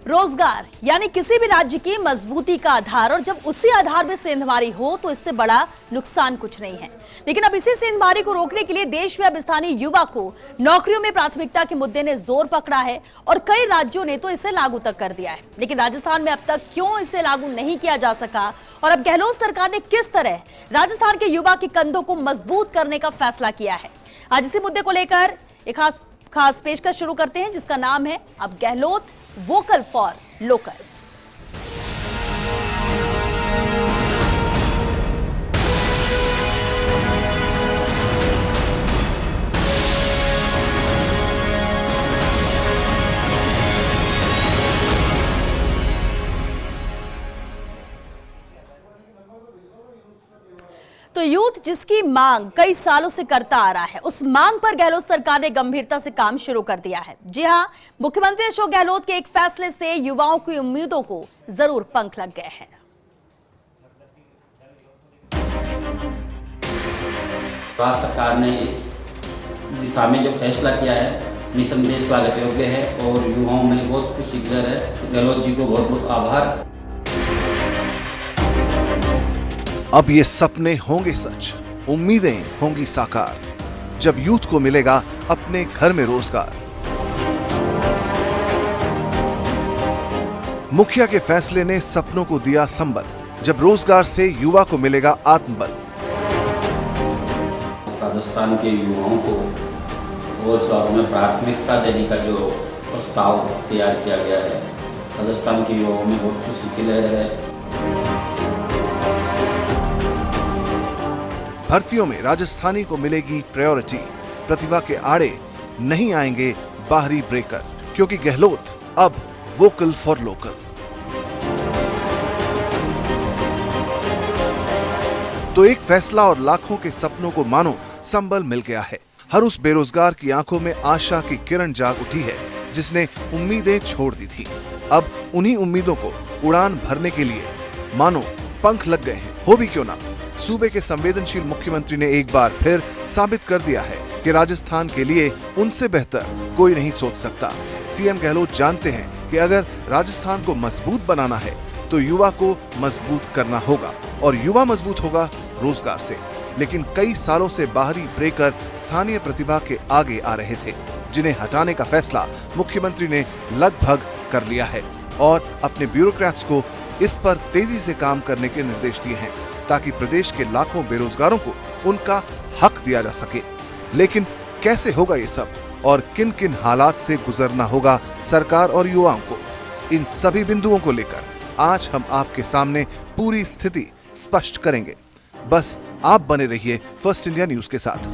रोजगार यानी किसी भी राज्य की मजबूती का आधार, और जब उसी आधार में सेंधमारी हो तो इससे बड़ा नुकसान कुछ नहीं है। लेकिन अब इसी सेंधमारी को रोकने के लिए देश में अब स्थानीय युवा को नौकरियों में प्राथमिकता के मुद्दे ने जोर पकड़ा है और कई राज्यों ने तो इसे लागू तक कर दिया है। लेकिन राजस्थान में अब तक क्यों इसे लागू नहीं किया जा सका और अब गहलोत सरकार ने किस तरह राजस्थान के युवा के कंधों को मजबूत करने का फैसला किया है, आज इसी मुद्दे को लेकर एक खास पेशकश शुरू करते हैं जिसका नाम है अब गहलोत वोकल फॉर लोकल। तो यूथ जिसकी मांग कई सालों से करता आ रहा है, उस मांग पर गहलोत सरकार ने गंभीरता से काम शुरू कर दिया है। जी हां, मुख्यमंत्री अशोक गहलोत के एक फैसले से युवाओं की उम्मीदों को जरूर पंख लग गए हैं। राज्य सरकार ने इस दिशा में जो फैसला किया है निसंदेह स्वागत योग्य है और युवाओं में बहुत खुशी की लहर है। गहलोत जी को बहुत बहुत आभार। अब ये सपने होंगे सच, उम्मीदें होंगी साकार, जब यूथ को मिलेगा अपने घर में रोजगार। मुखिया के फैसले ने सपनों को दिया संबल, जब रोजगार से युवा को मिलेगा आत्मबल। राजस्थान के युवाओं को रोजगार में प्राथमिकता देने का जो प्रस्ताव तैयार किया गया है, राजस्थान के युवाओं में बहुत खुशी की लहर है। भर्तियों में राजस्थानी को मिलेगी प्रायोरिटी, प्रतिभा के आड़े नहीं आएंगे बाहरी ब्रेकर, क्योंकि गहलोत अब वोकल फॉर लोकल। तो एक फैसला और लाखों के सपनों को मानो संबल मिल गया है। हर उस बेरोजगार की आंखों में आशा की किरण जाग उठी है जिसने उम्मीदें छोड़ दी थी। अब उन्हीं उम्मीदों को उड़ान भरने के लिए मानो पंख लग गए हैं। हो भी क्यों ना, सूबे के संवेदनशील मुख्यमंत्री ने एक बार फिर साबित कर दिया है कि राजस्थान के लिए उनसे बेहतर कोई नहीं सोच सकता। सीएम गहलोत जानते हैं कि अगर राजस्थान को मजबूत बनाना है तो युवा को मजबूत करना होगा, और युवा मजबूत होगा रोजगार से। लेकिन कई सालों से बाहरी ब्रेकर स्थानीय प्रतिभा के आगे आ रहे थे, जिन्हें हटाने का फैसला मुख्यमंत्री ने लगभग कर लिया है और अपने ब्यूरोक्रेट्स को इस पर तेजी से काम करने के निर्देश दिए हैं ताकि प्रदेश के लाखों बेरोजगारों को उनका हक दिया जा सके। लेकिन कैसे होगा ये सब और किन किन हालात से गुजरना होगा सरकार और युवाओं को, इन सभी बिंदुओं को लेकर आज हम आपके सामने पूरी स्थिति स्पष्ट करेंगे। बस आप बने रहिए फर्स्ट इंडिया न्यूज के साथ।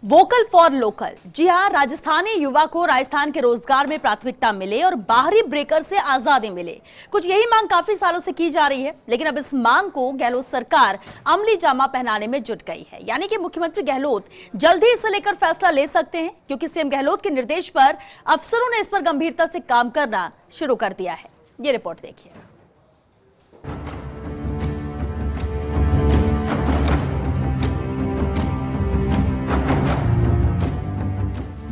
Vocal for local. जी हां, राजस्थानी युवा को राजस्थान के रोजगार में प्राथमिकता मिले और बाहरी ब्रेकर से आजादी मिले, कुछ यही मांग काफी सालों से की जा रही है। लेकिन अब इस मांग को गहलोत सरकार अमली जामा पहनाने में जुट गई है, यानी कि मुख्यमंत्री गहलोत जल्द ही इसे लेकर फैसला ले सकते हैं, क्योंकि सीएम गहलोत के निर्देश पर अफसरों ने इस पर गंभीरता से काम करना शुरू कर दिया है। ये रिपोर्ट देखिए।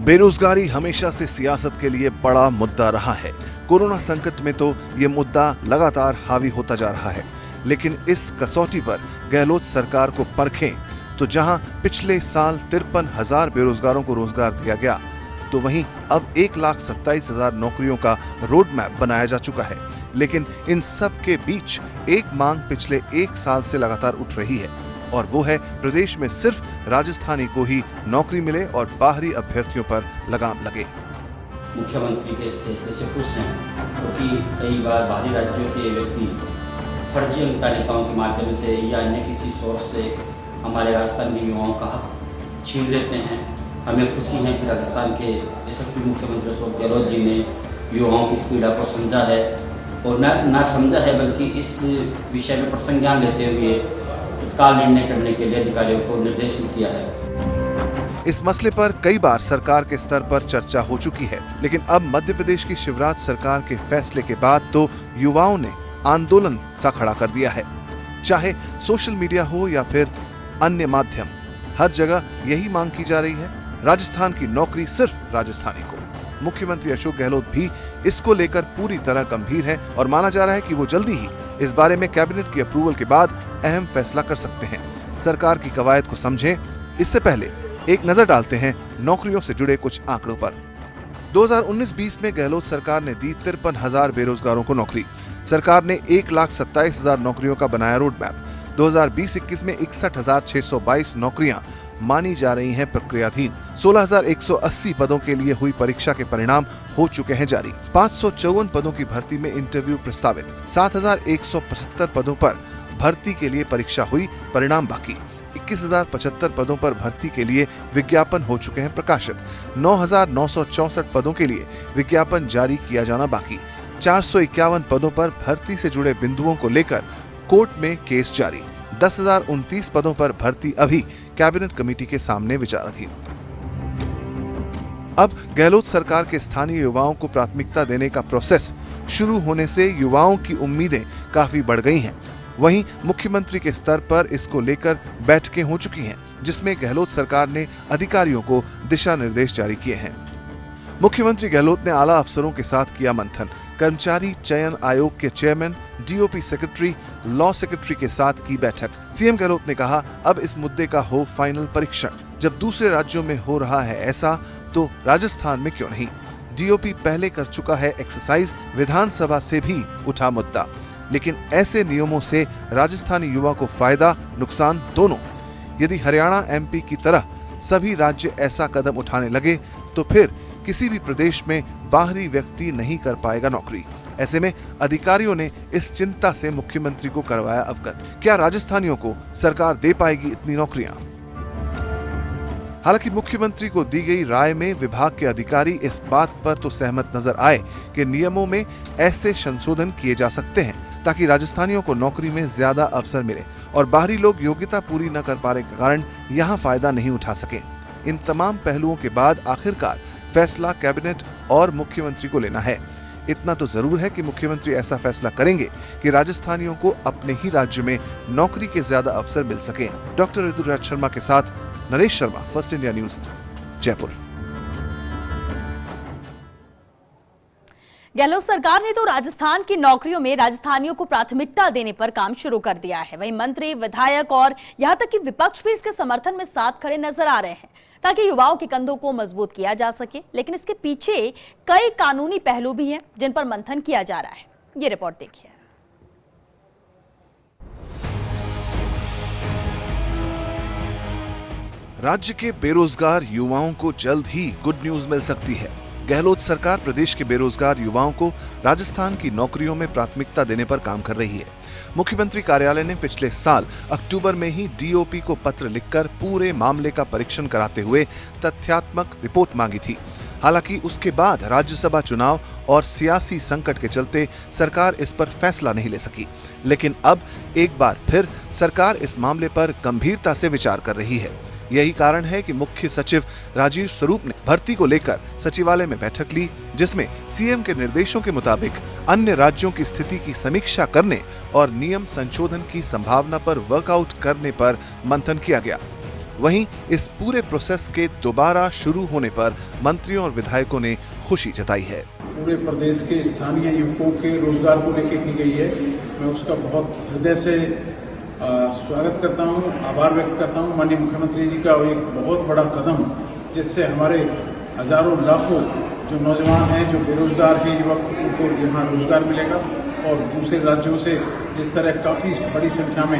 बेरोजगारी हमेशा से सियासत के लिए बड़ा मुद्दा रहा है। कोरोना संकट में तो ये मुद्दा लगातार हावी होता जा रहा है। लेकिन इस कसौटी पर गहलोत सरकार को परखें तो जहां पिछले साल 53,000 बेरोजगारों को रोजगार दिया गया, तो वहीं अब 1,27,000 नौकरियों का रोड मैप बनाया जा चुका है। लेकिन इन सब के बीच एक मांग पिछले एक साल से लगातार उठ रही है, और वो है प्रदेश में सिर्फ राजस्थानी को ही नौकरी मिले और बाहरी अभ्यर्थियों पर लगाम लगे। मुख्यमंत्री के इस फैसले से खुश हैं, क्योंकि कई बार बाहरी राज्यों के व्यक्ति फर्जी अंक तालिकाओं के माध्यम से या अन्य किसी सोर्स से हमारे राजस्थान के युवाओं का हक छीन लेते हैं। हमें खुशी है कि राजस्थान के यशस्वी मुख्यमंत्री अशोक गहलोत जी ने युवाओं की इस पीड़ा को समझा है, और न समझा है बल्कि इस विषय में प्रसंज्ञान लेते हुए तत्काल निर्णय करने के लिए अधिकारियों को निर्देशित किया है। इस मसले पर कई बार सरकार के स्तर पर चर्चा हो चुकी है, लेकिन अब मध्य प्रदेश की शिवराज सरकार के फैसले के बाद तो युवाओं ने आंदोलन सा खड़ा कर दिया है। चाहे सोशल मीडिया हो या फिर अन्य माध्यम, हर जगह यही मांग की जा रही है, राजस्थान की नौकरी सिर्फ राजस्थानी को। मुख्यमंत्री अशोक गहलोत भी इसको लेकर पूरी तरह गंभीर हैं और माना जा रहा है कि वो जल्दी ही इस बारे में कैबिनेट की अप्रूवल के बाद अहम फैसला कर सकते हैं। सरकार की कवायद को समझें, इससे पहले एक नजर डालते हैं नौकरियों से जुड़े कुछ आंकड़ों पर। 2019-20 में गहलोत सरकार ने दी 53,000 बेरोजगारों को नौकरी। सरकार ने 1,27,000 नौकरियों का बनाया रोड मैप। 2020-21 में 61,622 नौकरियां मानी जा रही हैं प्रक्रियाधीन। 16,180 पदों के लिए हुई परीक्षा के परिणाम हो चुके हैं जारी। 554 पदों की भर्ती में इंटरव्यू प्रस्तावित। 7,175 पदों पर भर्ती के लिए परीक्षा हुई, परिणाम बाकी। 21,075 पदों पर भर्ती के लिए विज्ञापन हो चुके हैं प्रकाशित। 9,964 पदों के लिए विज्ञापन जारी किया जाना बाकी। 451 पदों पर भर्ती से जुड़े बिंदुओं को लेकर कोर्ट में केस जारी। 10,029 पदों पर भर्ती अभी कैबिनेट कमेटी के सामने विचाराधीन। अब गहलोत सरकार के स्थानीय युवाओं को प्राथमिकता देने का प्रोसेस शुरू होने से युवाओं की उम्मीदें काफी बढ़ गई हैं। वहीं मुख्यमंत्री के स्तर पर इसको लेकर बैठकें हो चुकी हैं, जिसमें गहलोत सरकार ने अधिकारियों को दिशा निर्देश जारी किए हैं। मुख्यमंत्री गहलोत ने आला अफसरों के साथ किया मंथन। कर्मचारी चयन आयोग के chairman, DOP secretary, law secretary के साथ की बैठक। सीएम गहलोत ने कहा, अब इस मुद्दे का हो फाइनल परीक्षण। जब दूसरे राज्यों में हो रहा है ऐसा, तो राजस्थान में क्यों नहीं। डीओपी पहले कर चुका है एक्सरसाइज, विधानसभा से भी उठा मुद्दा। लेकिन ऐसे नियमों से राजस्थानी युवा को फायदा नुकसान दोनों। यदि हरियाणा एमपी की तरह सभी राज्य ऐसा कदम उठाने लगे तो फिर किसी भी प्रदेश में बाहरी व्यक्ति नहीं कर पाएगा नौकरी। ऐसे में अधिकारियों ने इस चिंता से मुख्यमंत्री को करवाया अवगत। क्या राजस्थानियों को सरकार दे पाएगी इतनी नौकरियां? हालांकि मुख्यमंत्री को दी गई राय में विभाग के अधिकारी इस बात पर तो सहमत नजर आए कि नियमों में ऐसे संशोधन किए जा सकते हैं ताकि राजस्थानियों को नौकरी में ज्यादा अवसर मिले और बाहरी लोग योग्यता पूरी न कर पाने के कारण यहाँ फायदा नहीं उठा सके। इन तमाम पहलुओं के बाद आखिरकार फैसला कैबिनेट और मुख्यमंत्री को लेना है। इतना तो जरूर है कि मुख्यमंत्री ऐसा फैसला करेंगे कि राजस्थानियों को अपने ही राज्य में नौकरी के ज्यादा अवसर मिल सके। डॉक्टर ऋतुराज शर्मा के साथ Naresh Sharma, First India news, Jaipur. Gehlot सरकार ने तो राजस्थान की नौकरियों में राजस्थानियों को प्राथमिकता देने पर काम शुरू कर दिया है। वहीं मंत्री, विधायक और यहां तक कि विपक्ष भी इसके समर्थन में साथ खड़े नजर आ रहे हैं ताकि युवाओं के कंधों को मजबूत किया जा सके। लेकिन इसके पीछे कई कानूनी पहलू भी हैं जिन पर मंथन किया जा रहा है। ये रिपोर्ट देखिए। राज्य के बेरोजगार युवाओं को जल्द ही गुड न्यूज मिल सकती है। गहलोत सरकार प्रदेश के बेरोजगार युवाओं को राजस्थान की नौकरियों में प्राथमिकता देने पर काम कर रही है। मुख्यमंत्री कार्यालय ने पिछले साल अक्टूबर में ही डीओपी को पत्र लिखकर पूरे मामले का परीक्षण कराते हुए तथ्यात्मक रिपोर्ट मांगी थी। हालांकि उसके बाद राज्यसभा चुनाव और सियासी संकट के चलते सरकार इस पर फैसला नहीं ले सकी। लेकिन अब एक बार फिर सरकार इस मामले पर गंभीरता से विचार कर रही है। यही कारण है कि मुख्य सचिव राजीव स्वरूप ने भर्ती को लेकर सचिवालय में बैठक ली, जिसमें सीएम के निर्देशों के मुताबिक अन्य राज्यों की स्थिति की समीक्षा करने और नियम संशोधन की संभावना पर वर्कआउट करने पर मंथन किया गया। वहीं इस पूरे प्रोसेस के दोबारा शुरू होने पर मंत्रियों और विधायकों ने खुशी जताई है। पूरे प्रदेश के स्थानीय युवकों के रोजगार को लेकर की गई है। मैं उसका बहुत हृदय से स्वागत करता हूं, आभार व्यक्त करता हूं। माननीय मुख्यमंत्री जी का एक बहुत बड़ा कदम, जिससे हमारे हजारों लाखों जो नौजवान हैं, जो बेरोजगार हैं युवक, उनको यहाँ रोजगार मिलेगा और दूसरे राज्यों से जिस तरह काफ़ी बड़ी संख्या में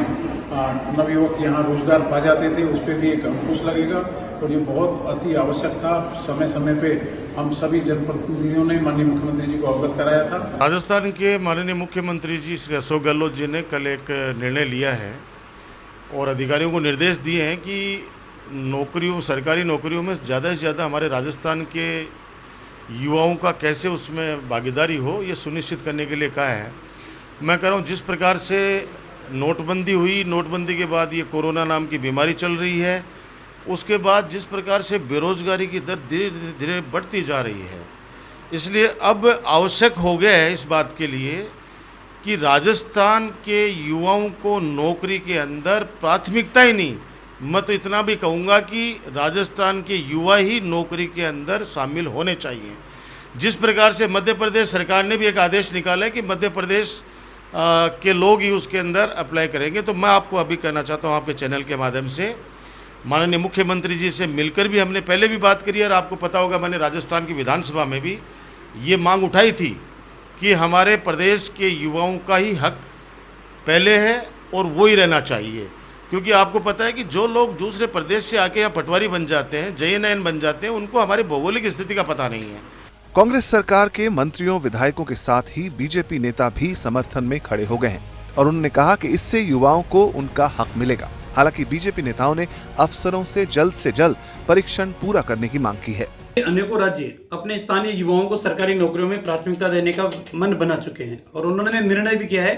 नवयुवक यहाँ रोजगार पा जाते थे, उस पर भी एक अंकुश लगेगा और ये बहुत अति आवश्यक था। समय समय पे हम सभी जनप्रतिनिधियों ने माननीय मुख्यमंत्री जी को अवगत कराया था। राजस्थान के माननीय मुख्यमंत्री जी श्री अशोक गहलोत जी ने कल एक निर्णय लिया है और अधिकारियों को निर्देश दिए हैं कि नौकरियों, सरकारी नौकरियों में ज़्यादा से ज़्यादा हमारे राजस्थान के युवाओं का कैसे उसमें भागीदारी हो, ये सुनिश्चित करने के लिए कहा है। मैं कह रहा हूँ, जिस प्रकार से नोटबंदी हुई, नोटबंदी के बाद ये कोरोना नाम की बीमारी चल रही है, उसके बाद जिस प्रकार से बेरोजगारी की दर धीरे धीरे बढ़ती जा रही है, इसलिए अब आवश्यक हो गया है इस बात के लिए कि राजस्थान के युवाओं को नौकरी के अंदर प्राथमिकता ही नहीं मैं तो इतना भी कहूँगा कि राजस्थान के युवा ही नौकरी के अंदर शामिल होने चाहिए। जिस प्रकार से मध्य प्रदेश सरकार ने भी एक आदेश निकाला है कि मध्य प्रदेश के लोग ही उसके अंदर अप्लाई करेंगे, तो मैं आपको अभी कहना चाहता हूँ आपके चैनल के माध्यम से, माननीय मुख्यमंत्री जी से मिलकर भी हमने पहले भी बात करी और आपको पता होगा मैंने राजस्थान की विधानसभा में भी ये मांग उठाई थी कि हमारे प्रदेश के युवाओं का ही हक पहले है और वो ही रहना चाहिए। क्योंकि आपको पता है कि जो लोग दूसरे प्रदेश से आके यहाँ पटवारी बन जाते हैं, JNN बन जाते हैं, उनको हमारी भौगोलिक स्थिति का पता नहीं है। कांग्रेस सरकार के मंत्रियों विधायकों के साथ ही बीजेपी नेता भी समर्थन में खड़े हो गए हैं और उन्होंने कहा कि इससे युवाओं को उनका हक मिलेगा। हालांकि बीजेपी नेताओं ने अफसरों से जल्द परीक्षण पूरा करने की मांग की है। अनेकों राज्य अपने स्थानीय युवाओं को सरकारी नौकरियों में प्राथमिकता देने का मन बना चुके हैं और उन्होंने निर्णय भी किया है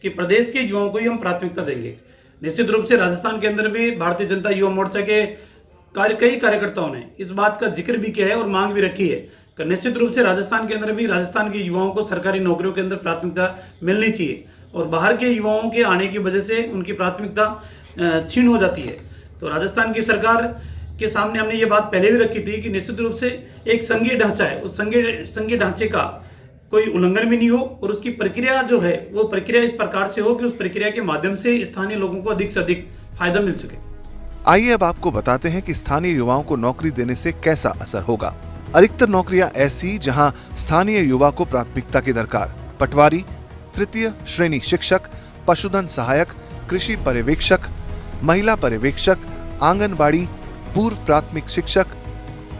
कि प्रदेश के युवाओं को ही हम प्राथमिकता देंगे। निश्चित रूप से राजस्थान के अंदर भी भारतीय जनता युवा मोर्चा के कई कार्यकर्ताओं ने इस बात का जिक्र भी किया है और मांग भी रखी है कि निश्चित रूप से राजस्थान के अंदर भी राजस्थान के युवाओं को सरकारी नौकरियों के अंदर प्राथमिकता मिलनी चाहिए और बाहर के युवाओं के आने की वजह से उनकी प्राथमिकता छीन हो जाती है। तो राजस्थान की सरकार के सामने हमने ये बात पहले भी रखी थी कि निश्चित रूप से एक संघीय ढांचा है, उस संघीय ढांचे का कोई उल्लंघन भी नहीं हो और उसकी प्रक्रिया जो है वो प्रक्रिया इस प्रकार से हो कि उस प्रक्रिया के माध्यम से स्थानीय लोगों को अधिक से अधिक फायदा मिल सके। आइए अब आपको बताते हैं कि स्थानीय युवाओं को नौकरी देने से कैसा असर होगा। अधिकतर नौकरियां ऐसी जहां स्थानीय युवा को प्राथमिकता की दरकार, पटवारी, तृतीय श्रेणी शिक्षक, पशुधन सहायक, कृषि पर्यवेक्षक, महिला पर्यवेक्षक, आंगनबाड़ी, पूर्व प्राथमिक शिक्षक,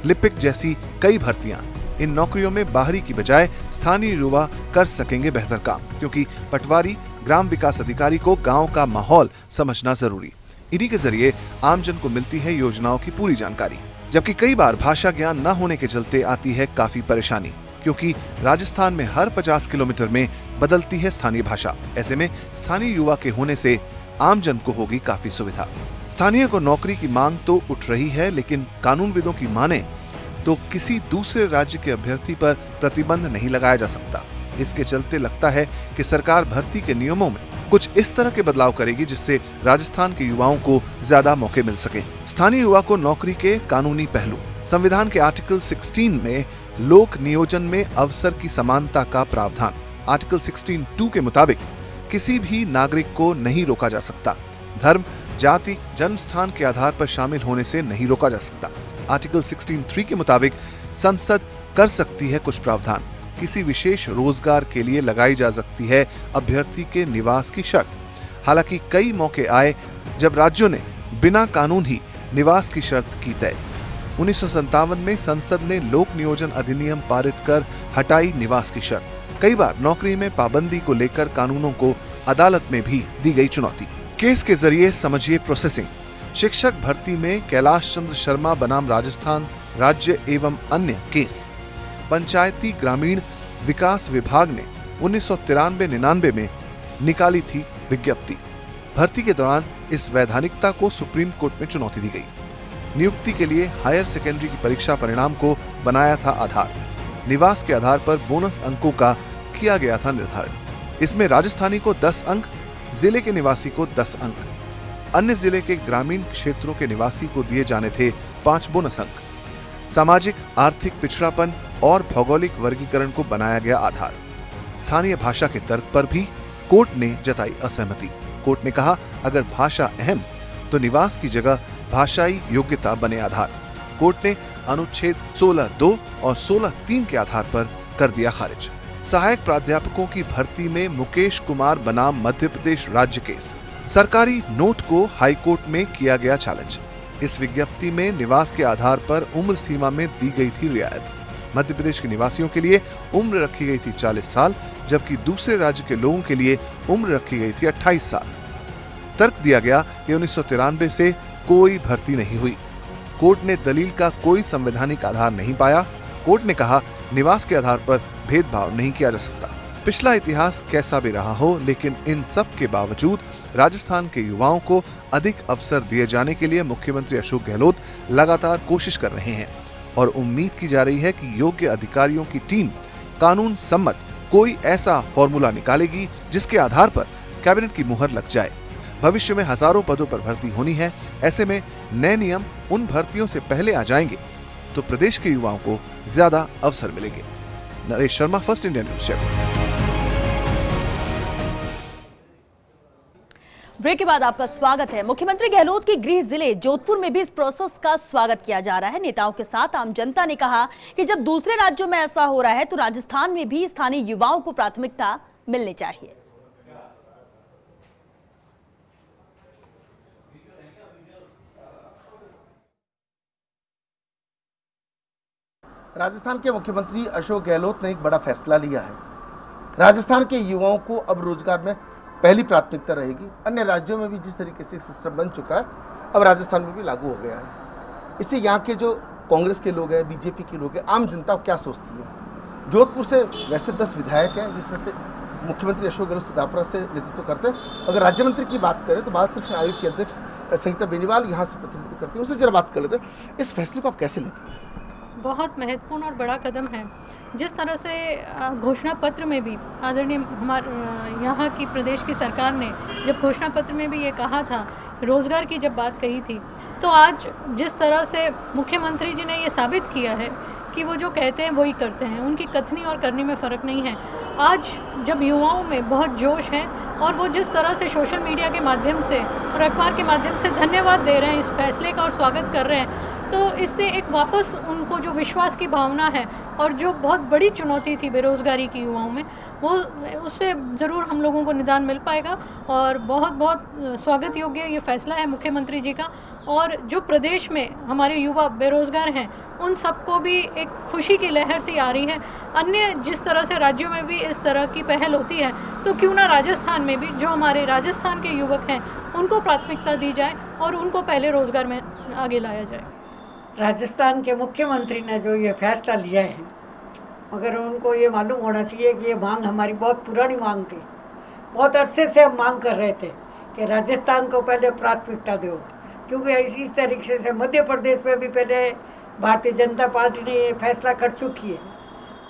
लिपिक जैसी कई भर्तियां। इन नौकरियों में बाहरी की बजाय स्थानीय युवा कर सकेंगे बेहतर काम, क्योंकि पटवारी, ग्राम विकास अधिकारी को गांव का माहौल समझना जरूरी। इन्हीं के जरिए आमजन को मिलती है योजनाओं की पूरी जानकारी। जबकि कई बार भाषा ज्ञान न होने के चलते आती है काफी परेशानी, क्योंकि राजस्थान में हर 50 किलोमीटर में बदलती है स्थानीय भाषा। ऐसे में स्थानीय युवा के होने से आमजन को होगी काफी सुविधा। स्थानीय को नौकरी की मांग तो उठ रही है, लेकिन कानूनविदों की माने तो किसी दूसरे राज्य के अभ्यर्थी पर प्रतिबंध नहीं लगाया जा सकता। इसके चलते लगता है कि सरकार भर्ती के नियमों में कुछ इस तरह के बदलाव करेगी जिससे राजस्थान के युवाओं को ज्यादा मौके मिल सके। स्थानीय युवा को नौकरी के कानूनी पहलू। संविधान के आर्टिकल 16 में लोक नियोजन में अवसर की समानता का प्रावधान। आर्टिकल 16(2) के मुताबिक किसी भी नागरिक को नहीं रोका जा सकता। धर्म, जाति, जन्म स्थान के आधार पर शामिल होने से नहीं रोका जा सकता। आर्टिकल 16(3) के मुताबिक संसद कर सकती है कुछ प्रावधान। किसी विशेष रोजगार के लिए लगाई जा सकती है अभ्यर्थी के निवास की शर्त। हालांकि कई मौके आए जब राज्यों ने बिना कानून ही निवास की शर्त की तय। 1957 में संसद ने लोक नियोजन अधिनियम पारित कर हटाई निवास की शर्त। कई बार नौकरी में पाबंदी को लेकर कानूनों को अदालत में भी दी गई चुनौती। केस के जरिए समझिए प्रोसेसिंग। शिक्षक भर्ती में कैलाश चंद्र शर्मा बनाम राजस्थान राज्य एवं अन्य केस। पंचायती ग्रामीण विकास विभाग ने 1993-99 में निकाली थी विज्ञप्ति। भर्ती के दौरान इस वैधानिकता को सुप्रीम कोर्ट में चुनौती दी गई। नियुक्ति के लिए हायर सेकेंडरी की परीक्षा परिणाम को बनाया था आधार। निवास के आधार पर बोनस अंकों का किया गया था निर्धारण। इसमें राजस्थानी को 10 अंक, जिले के निवासी को 10 अंक, अन्य जिले के ग्रामीण क्षेत्रों के निवासी को दिए जाने थे 5 बोनस अंक। सामाजिक आर्थिक पिछड़ापन और भौगोलिक वर्गीकरण को बनाया गया आधार। स्थानीय भाषा के तर्क पर भी कोर्ट ने जताई असहमति। कोर्ट ने कहा अगर भाषा अहम तो निवास की जगह भाषाई योग्यता बने आधार। कोर्ट ने अनुच्छेद 16(2) और 16(3) के आधार पर कर दिया खारिज। सहायक प्राध्यापकों की भर्ती में मुकेश कुमार बनाम मध्य प्रदेश राज्य केस। सरकारी नोट को हाईकोर्ट में किया गया चैलेंज। इस विज्ञप्ति में निवास के आधार पर उम्र सीमा में दी गई थी रियायत। मध्य प्रदेश के निवासियों के लिए उम्र रखी गई थी 40 साल, जबकि दूसरे राज्य के लोगों के लिए उम्र रखी गई थी 28 साल। तर्क दिया गया कि 1993 से कोई भर्ती नहीं हुई। कोर्ट ने दलील का कोई संवैधानिक आधार नहीं पाया। कोर्ट ने कहा निवास के आधार पर भेदभाव नहीं किया जा सकता। पिछला इतिहास कैसा भी रहा हो, लेकिन इन सब के बावजूद राजस्थान के युवाओं को अधिक अवसर दिए जाने के लिए मुख्यमंत्री अशोक गहलोत लगातार कोशिश कर रहे हैं और उम्मीद की जा रही है कि योग्य अधिकारियों की टीम कानून सम्मत कोई ऐसा फॉर्मूला निकालेगी जिसके आधार पर कैबिनेट की मुहर लग जाए। भविष्य में हजारों पदों पर भर्ती होनी है। ऐसे में नए नियम उन भर्तियों से पहले आ जाएंगे तो प्रदेश के युवाओं को ज्यादा अवसर मिलेंगे। Naresh Sharma, First India News Jaipur. ब्रेक के बाद आपका स्वागत है। मुख्यमंत्री गहलोत की गृह जिले जोधपुर में भी इस प्रोसेस का स्वागत किया जा रहा है। नेताओं के साथ आम जनता ने कहा कि जब दूसरे राज्यों में ऐसा हो रहा है तो राजस्थान में भी स्थानीय युवाओं को प्राथमिकता मिलनी चाहिए। राजस्थान के मुख्यमंत्री अशोक गहलोत ने एक बड़ा फैसला लिया है। राजस्थान के युवाओं को अब रोजगार में पहली प्राथमिकता रहेगी। अन्य राज्यों में भी जिस तरीके से सिस्टम बन चुका है, अब राजस्थान में भी लागू हो गया है। इससे यहाँ के जो कांग्रेस के लोग हैं, बीजेपी के लोग हैं, आम जनता क्या सोचती है। जोधपुर से वैसे 10 विधायक हैं, जिसमें से मुख्यमंत्री अशोक गहलोत सीतापुर से नेतृत्व करते हैं। अगर राज्य मंत्री की बात करें तो बाल शिक्षण आयोग के अध्यक्ष संगीता बेनीवाल यहाँ से प्रतिनिधित्व करती हैं। उनसे जरा बात कर लेते हैं, इस फैसले को आप कैसे लेती हैं? बहुत महत्वपूर्ण और बड़ा कदम है। जिस तरह से घोषणा पत्र में भी आदरणीय हमारे यहाँ की प्रदेश की सरकार ने जब घोषणा पत्र में भी ये कहा था, रोज़गार की जब बात कही थी, तो आज जिस तरह से मुख्यमंत्री जी ने ये साबित किया है कि वो जो कहते हैं वही करते हैं, उनकी कथनी और करनी में फ़र्क नहीं है। आज जब युवाओं में बहुत जोश है और वो जिस तरह से सोशल मीडिया के माध्यम से और अखबार के माध्यम से धन्यवाद दे रहे हैं इस फैसले का और स्वागत कर रहे हैं, तो इससे एक वापस उनको जो विश्वास की भावना है और जो बहुत बड़ी चुनौती थी बेरोज़गारी की युवाओं में, वो उस पर ज़रूर हम लोगों को निदान मिल पाएगा। और बहुत बहुत स्वागत योग्य ये फैसला है मुख्यमंत्री जी का। और जो प्रदेश में हमारे युवा बेरोज़गार हैं, उन सबको भी एक खुशी की लहर सी आ रही है। अन्य जिस तरह से राज्यों में भी इस तरह की पहल होती है, तो क्यों ना राजस्थान में भी जो हमारे राजस्थान के युवक हैं उनको प्राथमिकता दी जाए और उनको पहले रोज़गार में आगे लाया जाए। राजस्थान के मुख्यमंत्री ने जो ये फैसला लिया है, मगर उनको ये मालूम होना चाहिए कि ये मांग हमारी बहुत पुरानी मांग थी। बहुत अरसे से हम मांग कर रहे थे कि राजस्थान को पहले प्राथमिकता दो, क्योंकि इसी तरीके से मध्य प्रदेश में भी पहले भारतीय जनता पार्टी ने ये फैसला कर चुकी है।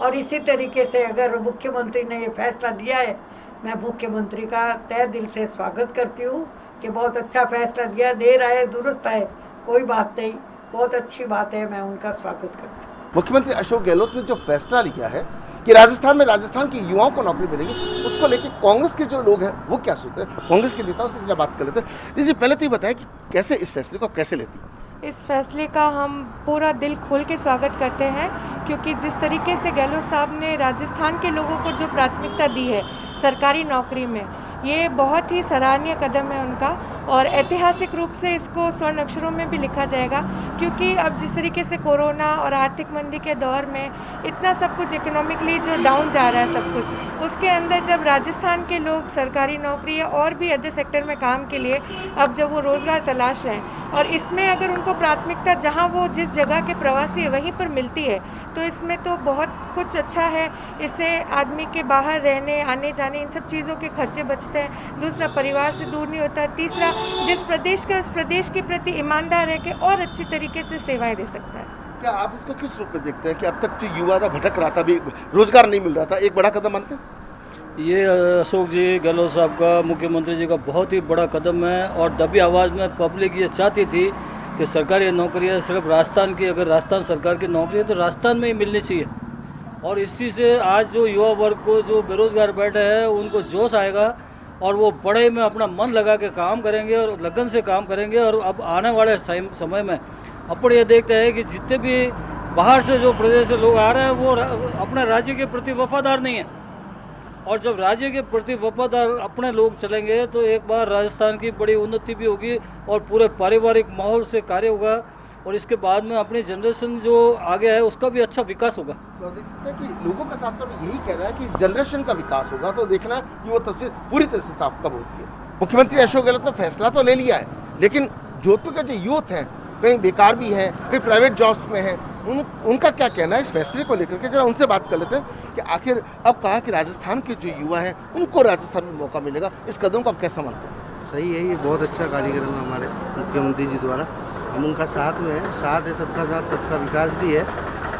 और इसी तरीके से अगर मुख्यमंत्री ने ये फैसला लिया है, मैं मुख्यमंत्री का तहे दिल से स्वागत करती हूँ कि बहुत अच्छा फैसला लिया, देर आए दुरुस्त आए, कोई बात नहीं, बहुत अच्छी बात है, मैं उनका स्वागत करती हूँ। मुख्यमंत्री अशोक गहलोत ने जो फैसला लिया है कि राजस्थान में राजस्थान के युवाओं को नौकरी मिलेगी, उसको लेके कांग्रेस के जो लोग हैं वो क्या सोचते हैं? कांग्रेस के नेताओं से जरा बात कर लेते हैं। जी, पहले तो ये बताएं कि कैसे इस फैसले को कैसे लेती हैं? इस फैसले का हम पूरा दिल खोल के स्वागत करते हैं, क्योंकि जिस तरीके से गहलोत साहब ने राजस्थान के लोगों को जो प्राथमिकता दी है सरकारी नौकरी में, ये बहुत ही सराहनीय कदम है उनका। और ऐतिहासिक रूप से इसको स्वर्ण अक्षरों में भी लिखा जाएगा, क्योंकि अब जिस तरीके से कोरोना और आर्थिक मंदी के दौर में इतना सब कुछ इकोनॉमिकली जो डाउन जा रहा है सब कुछ, उसके अंदर जब राजस्थान के लोग सरकारी नौकरी या और भी अदर सेक्टर में काम के लिए अब जब वो रोज़गार तलाश रहे हैं, और इसमें अगर उनको प्राथमिकता जहाँ वो जिस जगह के प्रवासी है वहीं पर मिलती है, तो इसमें तो बहुत कुछ अच्छा है। इससे आदमी के बाहर रहने आने जाने इन सब चीज़ों के खर्चे बचते हैं। दूसरा, परिवार से दूर नहीं होता। तीसरा, जिस प्रदेश का उस प्रदेश के प्रति ईमानदार रह के और अच्छी तरीके से सेवाएं दे सकता है। क्या आप इसको किस रूप में देखते हैं कि अब तक जो युवा था भटक रहा था, भी रोजगार नहीं मिल रहा था, एक बड़ा कदम मानते हैं? ये अशोक जी गहलोत साहब का, मुख्यमंत्री जी का बहुत ही बड़ा कदम है। और दबी आवाज़ में पब्लिक ये चाहती थी कि सरकारी नौकरियां सिर्फ राजस्थान की, अगर राजस्थान सरकार की नौकरी है तो राजस्थान में ही मिलनी चाहिए। और इसी से आज जो युवा वर्ग को जो बेरोज़गार बैठे हैं उनको जोश आएगा और वो पढ़ाई में अपना मन लगा के काम करेंगे और लगन से काम करेंगे। और अब आने वाले समय में अपन ये देखते हैं कि जितने भी बाहर से जो प्रदेश से लोग आ रहे हैं वो अपने राज्य के प्रति वफादार नहीं है। और जब राज्य के प्रति वफादार अपने लोग चलेंगे तो एक बार राजस्थान की बड़ी उन्नति भी होगी और पूरे पारिवारिक माहौल से कार्य होगा। और इसके बाद में अपनी जनरेशन जो आगे है उसका भी अच्छा विकास होगा। तो देख सकते हैं कि लोगों का साफ तौर पर यही कहना है कि जनरेशन का विकास होगा, तो देखना कि वो तस्वीर पूरी तरह से साफ कब होती है। मुख्यमंत्री अशोक गहलोत ने फैसला तो ले लिया है, लेकिन जोधपुर के जो यूथ हैं कहीं बेकार भी हैं, कहीं प्राइवेट जॉब्स में हैं, उनका क्या कहना है इस फैसले को लेकर के? जरा उनसे बात कर लेते हैं कि आखिर अब कहा कि राजस्थान के जो युवा हैं उनको राजस्थान में मौका मिलेगा, इस कदम को आप कैसा मानते हैं? सही है, ये बहुत अच्छा कार्यक्रम है हमारे मुख्यमंत्री जी द्वारा, हम उनका साथ में है। साथ है, सबका साथ सबका विकास भी है।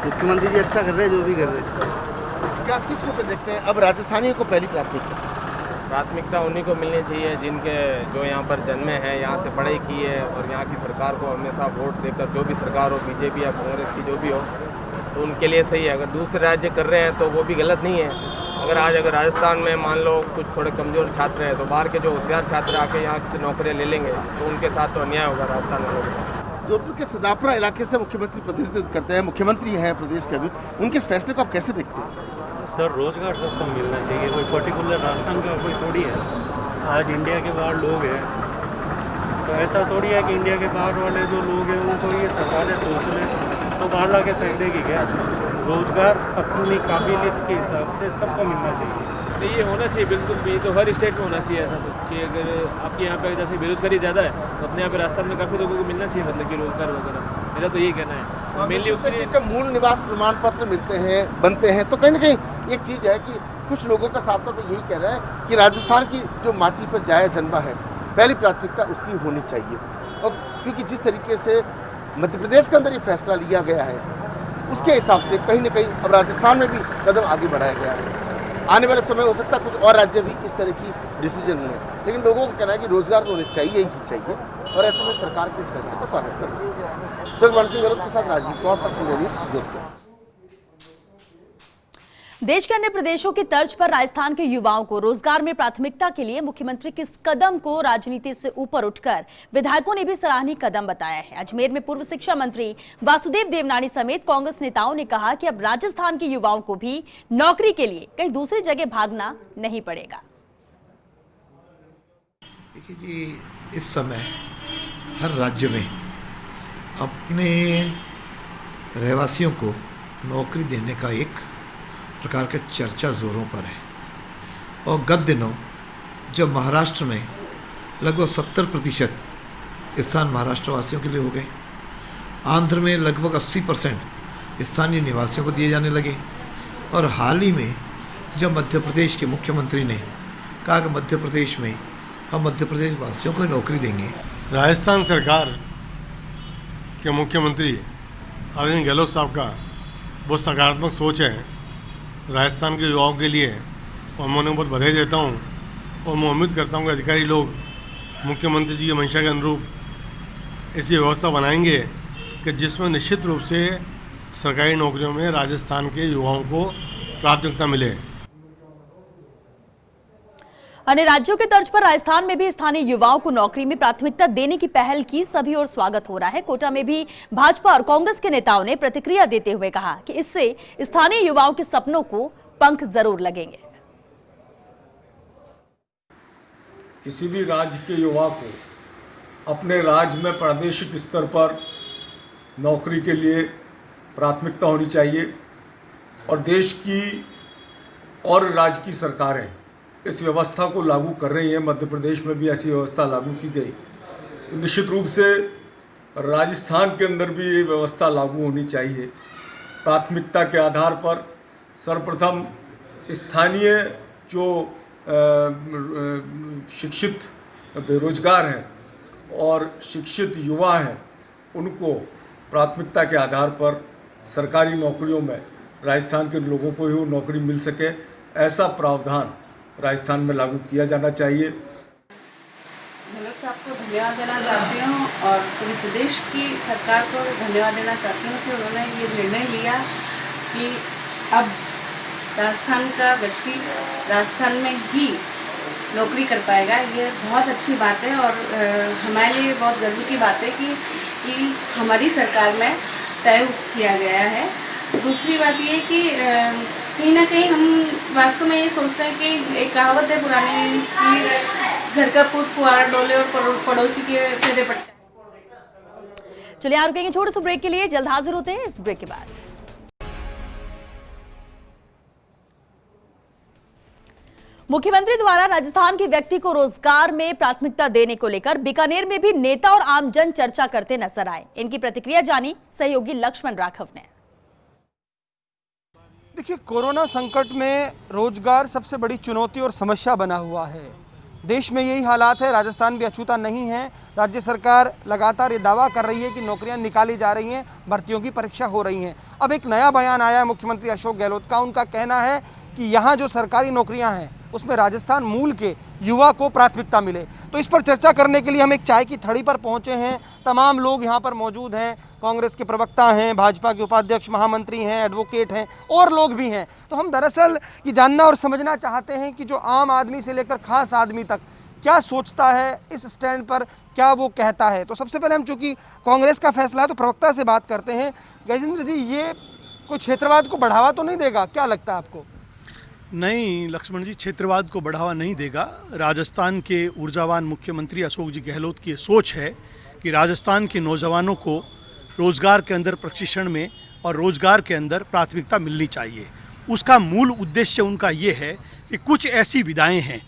मुख्यमंत्री जी अच्छा कर रहे हैं जो भी कर रहे हैं। क्या किस रूप में देखते हैं अब राजस्थानियों को पहली प्राथमिकता? प्राथमिकता उन्हीं को मिलनी चाहिए जिनके जो यहाँ पर जन्मे हैं, यहाँ से पढ़ाई की है और यहाँ की सरकार को हमेशा वोट देकर, जो भी सरकार हो, बीजेपी या कांग्रेस की जो भी हो, तो उनके लिए सही है। अगर दूसरे राज्य कर रहे हैं तो वो भी गलत नहीं है। अगर राजस्थान में मान लो कुछ थोड़े कमज़ोर छात्र हैं तो बाहर के जो होशियार छात्र आके यहाँ से नौकरियाँ ले लेंगे तो उनके साथ तो अन्याय होगा राजस्थान में। जोधपुर के सदापुरा इलाके से मुख्यमंत्री प्रतिनिधित्व करते हैं, मुख्यमंत्री हैं प्रदेश के अभी, उनके इस फैसले को आप कैसे देखते हैं? सर, रोजगार सबको मिलना चाहिए, कोई पर्टिकुलर राजस्थान का कोई थोड़ी है। आज इंडिया के बाहर लोग हैं तो ऐसा थोड़ी है कि इंडिया के बाहर वाले जो लोग हैं उनको ये सरकारें सोच लें तो बाहर ला के फेंक देगी क्या? रोजगार अपनी काबिलियत के हिसाब से सबको मिलना चाहिए। तो ये होना चाहिए बिल्कुल भी, तो हर स्टेट में होना चाहिए ऐसा तो कि अगर आपके यहाँ पे जैसे बेरोजगारी ज़्यादा है तो अपने यहाँ पे राजस्थान में काफ़ी लोगों को मिलना चाहिए, मतलब कि रोजगार वगैरह। मेरा तो यही कहना है। मेनली उसके जब मूल निवास प्रमाण पत्र मिलते हैं, बनते हैं, तो कहीं ना कहीं एक चीज़ है कि कुछ लोगों का साफ तौर पर यही कह रहा है कि राजस्थान की जो माटी पर जाया जन्मा है, पहली प्राथमिकता उसकी होनी चाहिए। और क्योंकि जिस तरीके से मध्य प्रदेश के अंदर ये फैसला लिया गया है, उसके हिसाब से कहीं ना कहीं अब राजस्थान में भी कदम आगे बढ़ाया गया है। आने वाले समय हो सकता है कुछ और राज्य भी इस तरह की डिसीजन लें, लेकिन लोगों को कहना है कि रोजगार तो उन्हें चाहिए ही चाहिए और ऐसे में सरकार के इस फैसले का स्वागत करें। सिंह के साथ राजीव कौर पर सिंह जोधपुर। देश के अन्य प्रदेशों की तर्ज पर राजस्थान के युवाओं को रोजगार में प्राथमिकता के लिए मुख्यमंत्री के इस कदम को राजनीति से ऊपर उठकर विधायकों ने भी सराहनीय कदम बताया है। अजमेर में पूर्व शिक्षा मंत्री वासुदेव देवनानी समेत कांग्रेस नेताओं ने कहा कि अब राजस्थान के युवाओं को भी नौकरी के लिए कहीं दूसरी जगह भागना नहीं पड़ेगा। देखिए जी, इस समय हर राज्य में अपने रहवासियों को नौकरी देने का एक प्रकार का चर्चा जोरों पर है। और गत दिनों जब महाराष्ट्र में लगभग 70% स्थान महाराष्ट्र वासियों के लिए हो गए, आंध्र में लगभग 80% स्थानीय निवासियों को दिए जाने लगे, और हाल ही में जब मध्य प्रदेश के मुख्यमंत्री ने कहा कि मध्य प्रदेश में हम मध्य प्रदेश वासियों को नौकरी देंगे। राजस्थान सरकार के मुख्यमंत्री अरविंद गहलोत साहब का बहुत सकारात्मक सोच है राजस्थान के युवाओं के लिए, और मैं उन्हें बहुत बधाई देता हूँ। और मैं उम्मीद करता हूँ कि अधिकारी लोग मुख्यमंत्री जी की मंशा के अनुरूप ऐसी व्यवस्था बनाएंगे कि जिसमें निश्चित रूप से सरकारी नौकरियों में राजस्थान के युवाओं को प्राथमिकता मिले। अन्य राज्यों के तर्ज पर राजस्थान में भी स्थानीय युवाओं को नौकरी में प्राथमिकता देने की पहल की सभी और स्वागत हो रहा है। कोटा में भी भाजपा और कांग्रेस के नेताओं ने प्रतिक्रिया देते हुए कहा कि इससे स्थानीय युवाओं के सपनों को पंख जरूर लगेंगे। किसी भी राज्य के युवा को अपने राज्य में प्रादेशिक स्तर पर नौकरी के लिए प्राथमिकता होनी चाहिए, और देश की और राज्य की सरकारें इस व्यवस्था को लागू कर रही हैं। मध्य प्रदेश में भी ऐसी व्यवस्था लागू की गई, तो निश्चित रूप से राजस्थान के अंदर भी ये व्यवस्था लागू होनी चाहिए। प्राथमिकता के आधार पर सर्वप्रथम स्थानीय जो शिक्षित बेरोजगार हैं और शिक्षित युवा हैं, उनको प्राथमिकता के आधार पर सरकारी नौकरियों में राजस्थान के लोगों को ही नौकरी मिल सके, ऐसा प्रावधान राजस्थान में लागू किया जाना चाहिए। गहलोत साहब को धन्यवाद देना चाहती हूँ और पूरे प्रदेश की सरकार को धन्यवाद देना चाहती हूँ कि उन्होंने ये निर्णय लिया कि अब राजस्थान का व्यक्ति राजस्थान में ही नौकरी कर पाएगा। ये बहुत अच्छी बात है और हमारे लिए बहुत गर्व की बात है कि हमारी सरकार में तय किया गया है। दूसरी बात ये कि कहीं ना कहीं हम वास्तव में ये सोचते हैं कि एक कहावत है पुरानी कि घर का पूत कुआर डोले और पड़ोसी के फेरे पड़ता। चलिए आप रुकेंगे छोटे से ब्रेक के लिए, जल्द हाजिर होते हैं इस ब्रेक के बाद। मुख्यमंत्री द्वारा राजस्थान के व्यक्ति को रोजगार में प्राथमिकता देने को लेकर बीकानेर में भी नेता और आमजन चर्चा करते नजर आए। इनकी प्रतिक्रिया जानी सहयोगी लक्ष्मण राघव ने। देखिए, कोरोना संकट में रोजगार सबसे बड़ी चुनौती और समस्या बना हुआ है। देश में यही हालात है, राजस्थान भी अछूता नहीं है। राज्य सरकार लगातार ये दावा कर रही है कि नौकरियां निकाली जा रही हैं, भर्तियों की परीक्षा हो रही हैं। अब एक नया बयान आया है मुख्यमंत्री अशोक गहलोत का। उनका कहना है कि यहाँ जो सरकारी नौकरियां हैं उसमें राजस्थान मूल के युवा को प्राथमिकता मिले। तो इस पर चर्चा करने के लिए हम एक चाय की थड़ी पर पहुंचे हैं। तमाम लोग यहाँ पर मौजूद हैं, कांग्रेस के प्रवक्ता हैं, भाजपा के उपाध्यक्ष, महामंत्री हैं, एडवोकेट हैं और लोग भी हैं। तो हम दरअसल ये जानना और समझना चाहते हैं कि जो आम आदमी से लेकर खास आदमी तक क्या सोचता है इस स्टैंड पर, क्या वो कहता है। तो सबसे पहले हम चूँकि कांग्रेस का फैसला है तो प्रवक्ता से बात करते हैं। गजेंद्र जी, ये कोई क्षेत्रवाद को बढ़ावा तो नहीं देगा, क्या लगता है आपको? नहीं लक्ष्मण जी, क्षेत्रवाद को बढ़ावा नहीं देगा। राजस्थान के ऊर्जावान मुख्यमंत्री अशोक जी गहलोत की सोच है कि राजस्थान के नौजवानों को रोजगार के अंदर प्रशिक्षण में और रोजगार के अंदर प्राथमिकता मिलनी चाहिए। उसका मूल उद्देश्य उनका ये है कि कुछ ऐसी विधाएं हैं,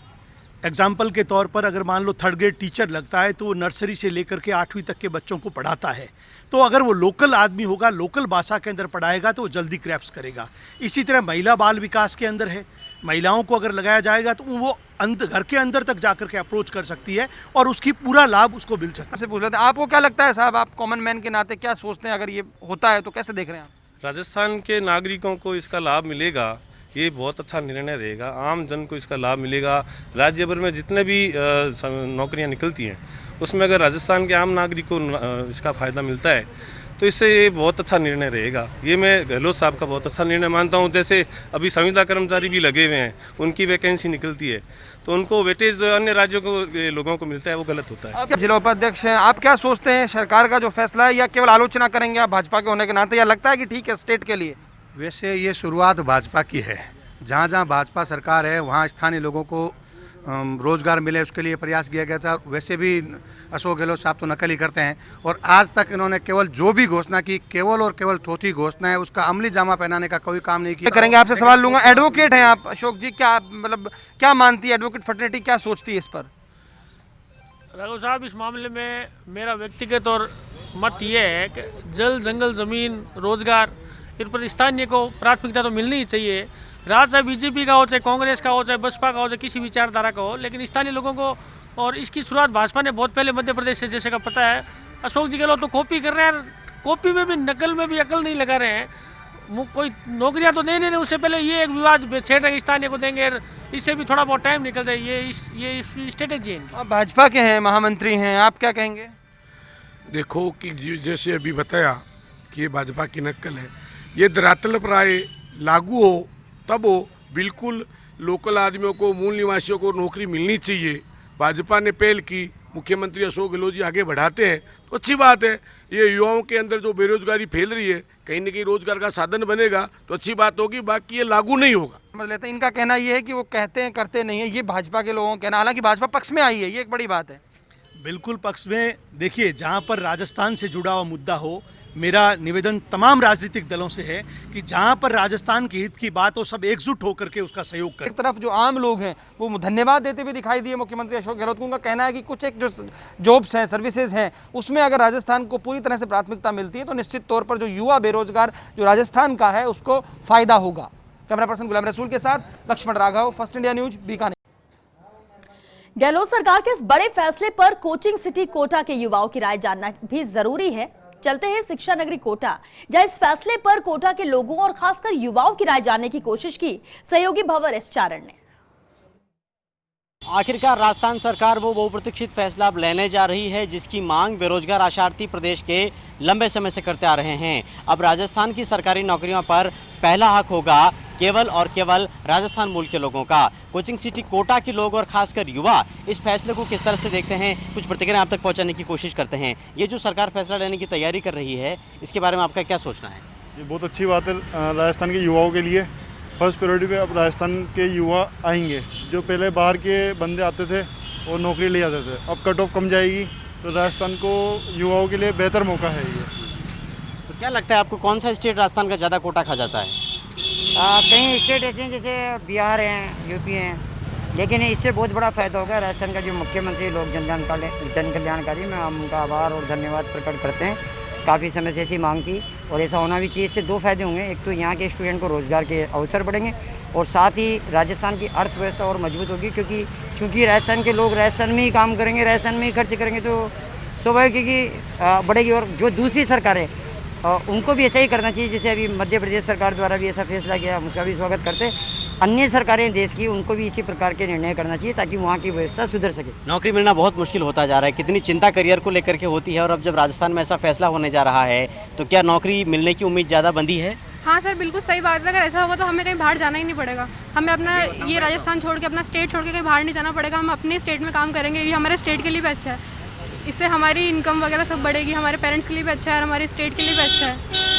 एग्जाम्पल के तौर पर अगर मान लो 3rd ग्रेड टीचर लगता है तो वो नर्सरी से लेकर के 8वीं तक के बच्चों को पढ़ाता है। तो अगर वो लोकल आदमी होगा, लोकल भाषा के अंदर पढ़ाएगा तो वो जल्दी क्रैप्स करेगा। इसी तरह महिला बाल विकास के अंदर है, महिलाओं को अगर लगाया जाएगा तो वो घर के अंदर तक जाकर के अप्रोच कर सकती है और उसकी पूरा लाभ उसको मिल सकता है। आपसे पूछ लेते हैं, आपको क्या लगता है साहब, आप कॉमन मैन के नाते क्या सोचते हैं, अगर ये होता है तो कैसे देख रहे हैं आप? राजस्थान के नागरिकों को इसका लाभ मिलेगा, ये बहुत अच्छा निर्णय रहेगा। आम जन को इसका लाभ मिलेगा। राज्य भर में जितने भी नौकरियां निकलती हैं उसमें अगर राजस्थान के आम नागरिक को इसका फ़ायदा मिलता है तो इससे ये बहुत अच्छा निर्णय रहेगा। ये मैं गहलोत साहब का बहुत अच्छा निर्णय मानता हूँ। जैसे अभी संविदा कर्मचारी भी लगे हुए हैं, उनकी वैकेंसी निकलती है तो उनको वेटेज अन्य राज्यों को लोगों को मिलता है, वो गलत होता है। आप जिला उपाध्यक्ष हैं, आप क्या सोचते हैं सरकार का जो फैसला है, या केवल आलोचना करेंगे आप भाजपा के होने के नाते, या लगता है कि ठीक है स्टेट के लिए? वैसे ये शुरुआत भाजपा की है। जहाँ जहाँ भाजपा सरकार है वहाँ स्थानीय लोगों को रोजगार मिले उसके लिए प्रयास किया गया था। वैसे भी अशोक गहलोत साहब तो नकल ही करते हैं और आज तक इन्होंने केवल जो भी घोषणा की केवल और केवल थोथी घोषणा है, उसका अमली जामा पहनाने का कोई काम नहीं किया। करेंगे, आपसे सवाल लूंगा। एडवोकेट हैं आप अशोक जी, क्या मतलब क्या मानती है एडवोकेट फर्टिलिटी, क्या सोचती है इस पर? राघव साहब, इस मामले में मेरा व्यक्तिगत और मत ये है कि जल जंगल ज़मीन रोजगार इन पर स्थानीय को प्राथमिकता तो मिलनी ही चाहिए। राज चाहे बीजेपी का हो, चाहे कांग्रेस का हो, चाहे बसपा का हो, चाहे किसी विचारधारा का हो, लेकिन स्थानीय लोगों को, और इसकी शुरुआत भाजपा ने बहुत पहले मध्य प्रदेश से जैसे का पता है। अशोक जी गहलोत तो कॉपी कर रहे हैं, कॉपी में भी नकल में भी अकल नहीं लगा रहे हैं। कोई नौकरियां तो दे नहीं रहे, उससे पहले ये एक विवाद छेड़ रहे स्थानीय को देंगे, इससे भी थोड़ा बहुत टाइम निकल जाए। ये स्ट्रेटेजी है। आप भाजपा के हैं, महामंत्री हैं, आप क्या कहेंगे? देखो कि जैसे अभी बताया कि ये भाजपा की नकल है, ये धरातल पर आए लागू हो तब हो। बिल्कुल लोकल आदमियों को, मूल निवासियों को नौकरी मिलनी चाहिए। भाजपा ने पहल की, मुख्यमंत्री अशोक गहलोत जी आगे बढ़ाते हैं तो अच्छी बात है। ये युवाओं के अंदर जो बेरोजगारी फैल रही है, कहीं ना कहीं रोजगार का साधन बनेगा तो अच्छी बात होगी, बाकी ये लागू नहीं होगा। समझ लेते हैं। इनका कहना ये है कि वो कहते हैं करते नहीं है, ये भाजपा के लोगों का कहना। हालांकि भाजपा पक्ष में आई है, ये एक बड़ी बात है। बिल्कुल पक्ष में। देखिए, जहाँ पर राजस्थान से जुड़ा हुआ मुद्दा हो, मेरा निवेदन तमाम राजनीतिक दलों से है कि जहां पर राजस्थान के हित की बात हो, सब एकजुट होकर के उसका सहयोग करें। एक तरफ जो आम लोग हैं वो धन्यवाद देते हुए दिखाई दिए मुख्यमंत्री अशोक गहलोत को। उनका कहना है कि कुछ एक जो जॉब्स हैं, सर्विसेज हैं, उसमें अगर राजस्थान को पूरी तरह से प्राथमिकता मिलती है तो निश्चित तौर पर जो युवा बेरोजगार जो राजस्थान का है उसको फायदा होगा। कैमरा पर्सन गुलाम रसूल के साथ Laxman Raghav, First India News, Bikaner. Gehlot सरकार के इस बड़े फैसले पर कोचिंग सिटी कोटा के युवाओं की राय जानना भी जरूरी है। चलते हैं शिक्षा नगरी कोटा, जहां इस फैसले पर कोटा के लोगों और खासकर युवाओं की राय जानने की कोशिश की सहयोगी भंवर एस चारण ने। आखिरकार राजस्थान सरकार वो बहुप्रतीक्षित फैसला अब लेने जा रही है जिसकी मांग बेरोजगार आशार्थी प्रदेश के लंबे समय से करते आ रहे हैं। अब राजस्थान की सरकारी नौकरियों पर पहला हक होगा केवल और केवल राजस्थान मूल के लोगों का। कोचिंग सिटी कोटा के लोग और खासकर युवा इस फैसले को किस तरह से देखते हैं, कुछ प्रतिक्रिया आप तक पहुंचाने की कोशिश करते हैं। ये जो सरकार फैसला लेने की तैयारी कर रही है, इसके बारे में आपका क्या सोचना है? ये बहुत अच्छी बात है राजस्थान के युवाओं के लिए। फर्स्ट प्रायोरिटी पे अब राजस्थान के युवा आएंगे। जो पहले बाहर के बंदे आते थे और नौकरी ले जाते थे, अब कट ऑफ कम जाएगी तो राजस्थान को युवाओं के लिए बेहतर मौका है ये। तो क्या लगता है आपको, कौन सा स्टेट राजस्थान का ज़्यादा कोटा खा जाता है? कई स्टेट ऐसे हैं जैसे बिहार हैं, यूपी हैं, लेकिन इससे बहुत बड़ा फ़ायदा होगा। राजस्थान का जो मुख्यमंत्री लोग जन कल्याणकारी, में हम उनका आभार और धन्यवाद प्रकट करते हैं। काफ़ी समय से ऐसी मांग थी और ऐसा होना भी चाहिए। इससे दो फायदे होंगे, एक तो यहाँ के स्टूडेंट को रोज़गार के अवसर बढ़ेंगे और साथ ही राजस्थान की अर्थव्यवस्था और मजबूत होगी, क्योंकि चूँकि राजस्थान के लोग राजस्थान में ही काम करेंगे, राजस्थान में ही खर्च करेंगे तो स्वाभाविक है कि बढ़ेगी। और जो दूसरी सरकारें उनको भी ऐसा ही करना चाहिए, जैसे अभी मध्य प्रदेश सरकार द्वारा भी ऐसा फैसला किया, हम उसका भी स्वागत करते हैं। अन्य सरकारें देश की उनको भी इसी प्रकार के निर्णय करना चाहिए ताकि वहाँ की व्यवस्था सुधर सके। नौकरी मिलना बहुत मुश्किल होता जा रहा है, कितनी चिंता करियर को लेकर के होती है, और अब जब राजस्थान में ऐसा फैसला होने जा रहा है तो क्या नौकरी मिलने की उम्मीद ज़्यादा बंधी है? हाँ सर, बिल्कुल सही बात है। अगर ऐसा होगा तो हमें कहीं बाहर जाना ही नहीं पड़ेगा। हमें अपना ये राजस्थान छोड़ के, अपना स्टेट छोड़ के कहीं बाहर नहीं जाना पड़ेगा। हम अपने स्टेट में काम करेंगे, ये हमारे स्टेट के लिए भी अच्छा है। इससे हमारी इनकम वगैरह सब बढ़ेगी, हमारे पेरेंट्स के लिए भी अच्छा है और हमारे स्टेट के लिए भी अच्छा है।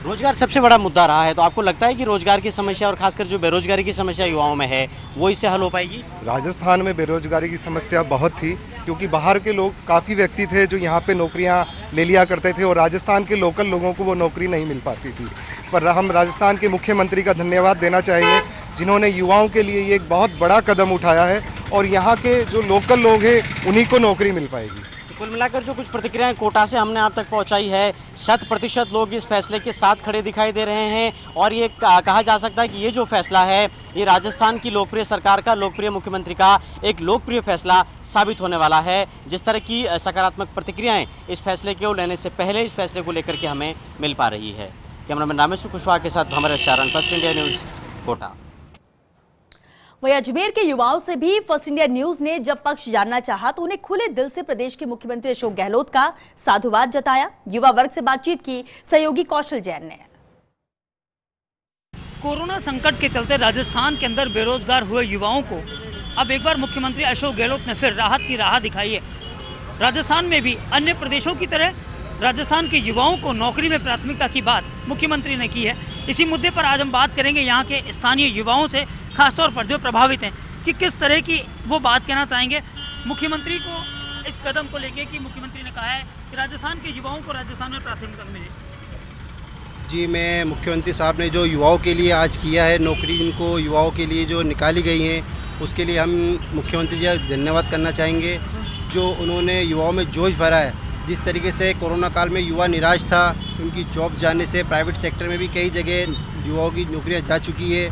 रोजगार सबसे बड़ा मुद्दा रहा है, तो आपको लगता है कि रोजगार की समस्या और खासकर जो बेरोजगारी की समस्या युवाओं में है वो इससे हल हो पाएगी? राजस्थान में बेरोजगारी की समस्या बहुत थी, क्योंकि बाहर के लोग काफ़ी व्यक्ति थे जो यहाँ पे नौकरियाँ ले लिया करते थे और राजस्थान के लोकल लोगों को वो नौकरी नहीं मिल पाती थी। पर हम राजस्थान के मुख्यमंत्री का धन्यवाद देना चाहेंगे जिन्होंने युवाओं के लिए ये एक बहुत बड़ा कदम उठाया है और यहाँ के जो लोकल लोग हैं उन्हीं को नौकरी मिल पाएगी। कुल मिलाकर जो कुछ प्रतिक्रियाएं कोटा से हमने आप तक पहुंचाई है, 100% लोग इस फैसले के साथ खड़े दिखाई दे रहे हैं और ये कहा जा सकता है कि ये जो फैसला है ये राजस्थान की लोकप्रिय सरकार का, लोकप्रिय मुख्यमंत्री का एक लोकप्रिय फैसला साबित होने वाला है। जिस तरह की सकारात्मक प्रतिक्रियाएं इस फैसले को लेने से पहले इस फैसले को लेकर के हमें मिल पा रही है। कैमरामैन रामेश्वर कुशवाहा के साथ हमारे Sharan, First India News, Kota. वहीं अजमेर के युवाओं से भी फर्स्ट इंडिया न्यूज ने जब पक्ष जानना चाहा तो उन्हें खुले दिल से प्रदेश के मुख्यमंत्री अशोक गहलोत का साधुवाद जताया। युवा वर्ग से बातचीत की सहयोगी कौशल जैन ने। कोरोना संकट के चलते राजस्थान के अंदर बेरोजगार हुए युवाओं को अब एक बार मुख्यमंत्री अशोक गहलोत ने फिर राहत की राह दिखाई है। राजस्थान में भी अन्य प्रदेशों की तरह राजस्थान के युवाओं को नौकरी में प्राथमिकता की बात मुख्यमंत्री ने की है। इसी मुद्दे पर आज हम बात करेंगे यहाँ के स्थानीय युवाओं से, खासतौर पर जो प्रभावित हैं, कि किस तरह की वो बात कहना चाहेंगे मुख्यमंत्री को इस कदम को लेके कि मुख्यमंत्री ने कहा है कि राजस्थान के युवाओं को राजस्थान में प्राथमिकता मिले। जी, मैं मुख्यमंत्री साहब ने जो युवाओं के लिए आज किया है, नौकरी इनको युवाओं के लिए जो निकाली गई हैं, उसके लिए हम मुख्यमंत्री जी का धन्यवाद करना चाहेंगे। जो उन्होंने युवाओं में जोश भरा है, जिस तरीके से कोरोना काल में युवा निराश था, उनकी जॉब जाने से प्राइवेट सेक्टर में भी कई जगह युवाओं की नौकरियां जा चुकी है।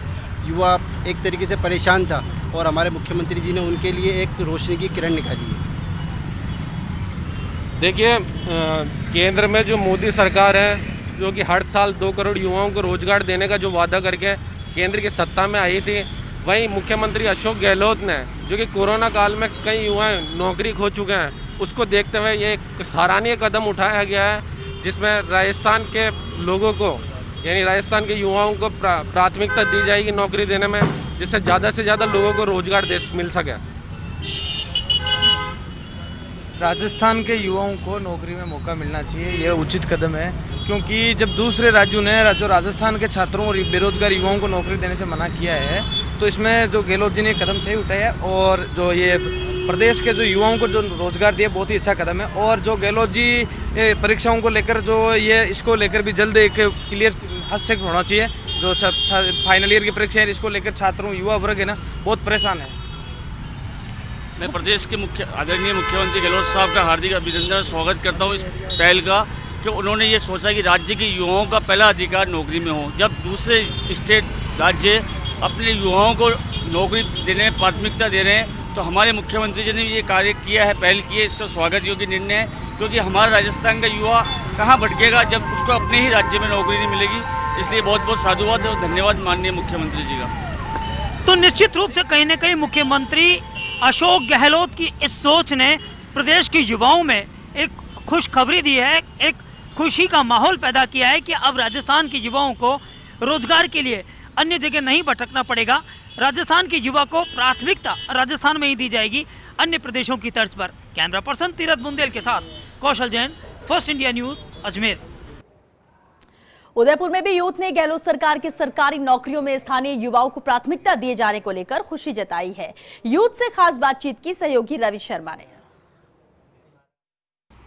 युवा एक तरीके से परेशान था और हमारे मुख्यमंत्री जी ने उनके लिए एक रोशनी की किरण निकाली है। देखिए, केंद्र में जो मोदी सरकार है, जो कि हर साल 2 करोड़ युवाओं को रोजगार देने का जो वादा करके केंद्र की सत्ता में आई थी, वहीं मुख्यमंत्री अशोक गहलोत ने, जो कि कोरोना काल में कई युवा नौकरी खो चुके हैं, उसको देखते हुए ये एक सराहनीय कदम उठाया गया है, जिसमें राजस्थान के लोगों को, यानी राजस्थान के युवाओं को प्राथमिकता दी जाएगी नौकरी देने में, जिससे ज़्यादा से ज़्यादा लोगों को रोजगार मिल सके। राजस्थान के युवाओं को नौकरी में मौका मिलना चाहिए, यह उचित कदम है, क्योंकि जब दूसरे राज्यों ने जो राजस्थान के छात्रों और बेरोजगार युवाओं को नौकरी देने से मना किया है, तो इसमें जो गहलोत जी ने कदम सही उठाया है और जो ये प्रदेश के जो युवाओं को जो रोजगार दिया, बहुत ही अच्छा कदम है। और जो गहलोत जी परीक्षाओं को लेकर जो ये इसको लेकर भी जल्द एक क्लियर हस्तक्षेप होना चाहिए। जो फाइनल ईयर की परीक्षा है, इसको लेकर छात्रों, युवा वर्ग है ना, बहुत परेशान है। मैं प्रदेश के आदरणीय मुख्यमंत्री गहलोत साहब का हार्दिक अभिनंदन और स्वागत करता हूँ इस पहल का, कि उन्होंने ये सोचा कि राज्य के युवाओं का पहला अधिकार नौकरी में हो। जब दूसरे स्टेट राज्य अपने युवाओं को नौकरी देने में प्राथमिकता दे रहे हैं, तो हमारे मुख्यमंत्री जी ने ये कार्य किया है, पहल की है, इसका स्वागत योग्य निर्णय है, क्योंकि हमारा राजस्थान का युवा कहाँ भटकेगा जब उसको अपने ही राज्य में नौकरी नहीं मिलेगी। इसलिए बहुत बहुत साधुवाद और धन्यवाद माननीय मुख्यमंत्री जी का। तो निश्चित रूप से कहीं न कहीं मुख्यमंत्री अशोक गहलोत की इस सोच ने प्रदेश के युवाओं में एक खुशखबरी दी है, एक खुशी का माहौल पैदा किया है कि अब राजस्थान के युवाओं को रोजगार के लिए अन्य जगह नहीं भटकना पड़ेगा। राजस्थान के युवा को प्राथमिकता राजस्थान में ही दी जाएगी, अन्य प्रदेशों की तर्ज पर। कैमरा पर्सन तीरथ बुंदेल के साथ Kaushal Jain, first India news, Ajmer. Udaipur में भी यूथ ने गहलोत सरकार की सरकारी नौकरियों में स्थानीय युवाओं को प्राथमिकता दिए जाने को लेकर खुशी जताई है। यूथ से खास बातचीत की सहयोगी रवि शर्मा ने।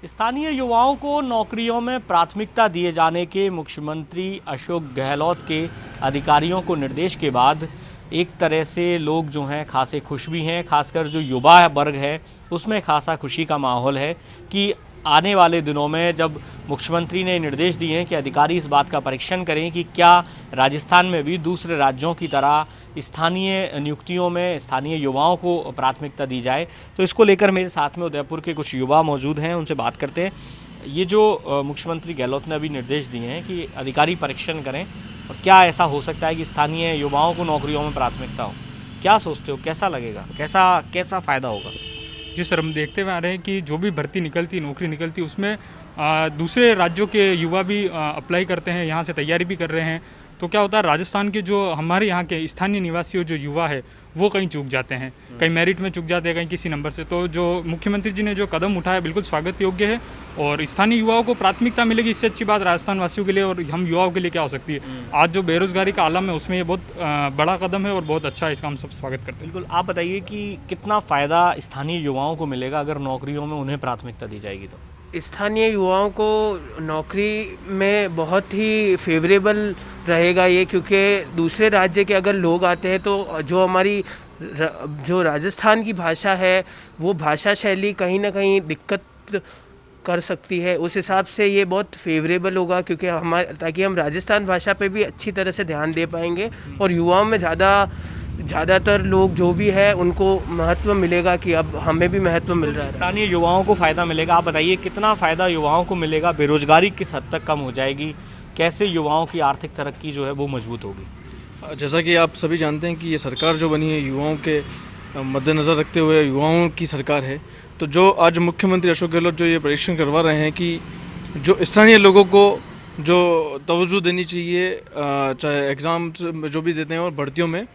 स्थानीय युवाओं को नौकरियों में प्राथमिकता दिए जाने के मुख्यमंत्री अशोक गहलोत के अधिकारियों को निर्देश के बाद एक तरह से लोग जो हैं खासे खुश भी हैं, खासकर जो युवा वर्ग है उसमें खासा खुशी का माहौल है कि आने वाले दिनों में जब मुख्यमंत्री ने निर्देश दिए हैं कि अधिकारी इस बात का परीक्षण करें कि क्या राजस्थान में भी दूसरे राज्यों की तरह स्थानीय नियुक्तियों में स्थानीय युवाओं को प्राथमिकता दी जाए। तो इसको लेकर मेरे साथ में उदयपुर के कुछ युवा मौजूद हैं, उनसे बात करते हैं। ये जो मुख्यमंत्री गहलोत ने अभी निर्देश दिए हैं कि अधिकारी परीक्षण करें, और क्या ऐसा हो सकता है कि स्थानीय युवाओं को नौकरियों में प्राथमिकता हो? क्या सोचते हो, कैसा लगेगा, कैसा फ़ायदा होगा? जी सर, हम देखते हुए आ रहे हैं कि जो भी भर्ती निकलती, नौकरी निकलती, उसमें दूसरे राज्यों के युवा भी अप्लाई करते हैं, यहाँ से तैयारी भी कर रहे हैं। तो क्या होता है, राजस्थान के जो हमारे यहाँ के स्थानीय निवासी जो युवा है वो कहीं चूक जाते हैं, कहीं मेरिट में चूक जाते हैं, कहीं किसी नंबर से। तो जो मुख्यमंत्री जी ने जो कदम उठाया बिल्कुल स्वागत योग्य है और स्थानीय युवाओं को प्राथमिकता मिलेगी। इससे अच्छी बात राजस्थान वासियों के लिए और हम युवाओं के लिए क्या हो सकती है? आज जो बेरोजगारी का आलम है उसमें ये बहुत बड़ा कदम है और बहुत अच्छा है, इसका हम सब स्वागत करते हैं। बिल्कुल, आप बताइए कि कितना फ़ायदा स्थानीय युवाओं को मिलेगा अगर नौकरियों में उन्हें प्राथमिकता दी जाएगी तो? स्थानीय युवाओं को नौकरी में बहुत ही फेवरेबल रहेगा ये, क्योंकि दूसरे राज्य के अगर लोग आते हैं तो जो हमारी जो राजस्थान की भाषा है वो भाषा शैली कहीं ना कहीं दिक्कत कर सकती है। उस हिसाब से ये बहुत फेवरेबल होगा, क्योंकि ताकि हम राजस्थान भाषा पे भी अच्छी तरह से ध्यान दे पाएंगे और युवाओं में ज़्यादातर लोग जो भी है उनको महत्व मिलेगा कि अब हमें भी महत्व मिल रहा है। स्थानीय युवाओं को फ़ायदा मिलेगा। आप बताइए कितना फ़ायदा युवाओं को मिलेगा, बेरोजगारी किस हद तक कम हो जाएगी, कैसे युवाओं की आर्थिक तरक्की जो है वो मजबूत होगी? जैसा कि आप सभी जानते हैं कि ये सरकार जो बनी है युवाओं के मद्देनज़र रखते हुए युवाओं की सरकार है। तो जो आज मुख्यमंत्री अशोक गहलोत जो ये परीक्षण करवा रहे हैं कि जो स्थानीय लोगों को जो तवज्जो देनी चाहिए, चाहे एग्ज़ाम जो भी देते हैं और भर्तियों में,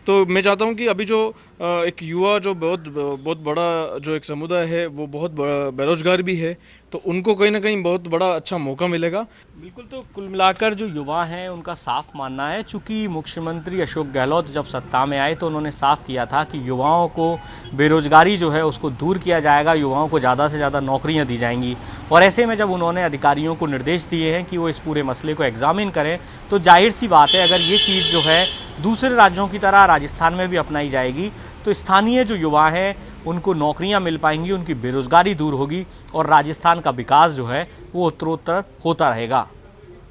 तो मैं चाहता हूं कि अभी जो एक युवा जो बहुत बड़ा जो एक समुदाय है वो बहुत बेरोजगार भी है, तो उनको कहीं ना कहीं बहुत बड़ा अच्छा मौका मिलेगा। बिल्कुल, तो कुल मिलाकर जो युवा हैं उनका साफ मानना है, चूँकि मुख्यमंत्री अशोक गहलोत जब सत्ता में आए तो उन्होंने साफ किया था कि युवाओं को बेरोजगारी जो है उसको दूर किया जाएगा, युवाओं को ज़्यादा से ज़्यादा नौकरियां दी जाएंगी। और ऐसे में जब उन्होंने अधिकारियों को निर्देश दिए हैं कि वो इस पूरे मसले को एग्जामिन करें, तो जाहिर सी बात है अगर ये चीज़ जो है दूसरे राज्यों की तरह राजस्थान में भी अपनाई जाएगी तो स्थानीय जो युवा हैं उनको नौकरियां मिल पाएंगी, उनकी बेरोजगारी दूर होगी और राजस्थान का विकास जो है वो उत्तरोत्तर होता रहेगा।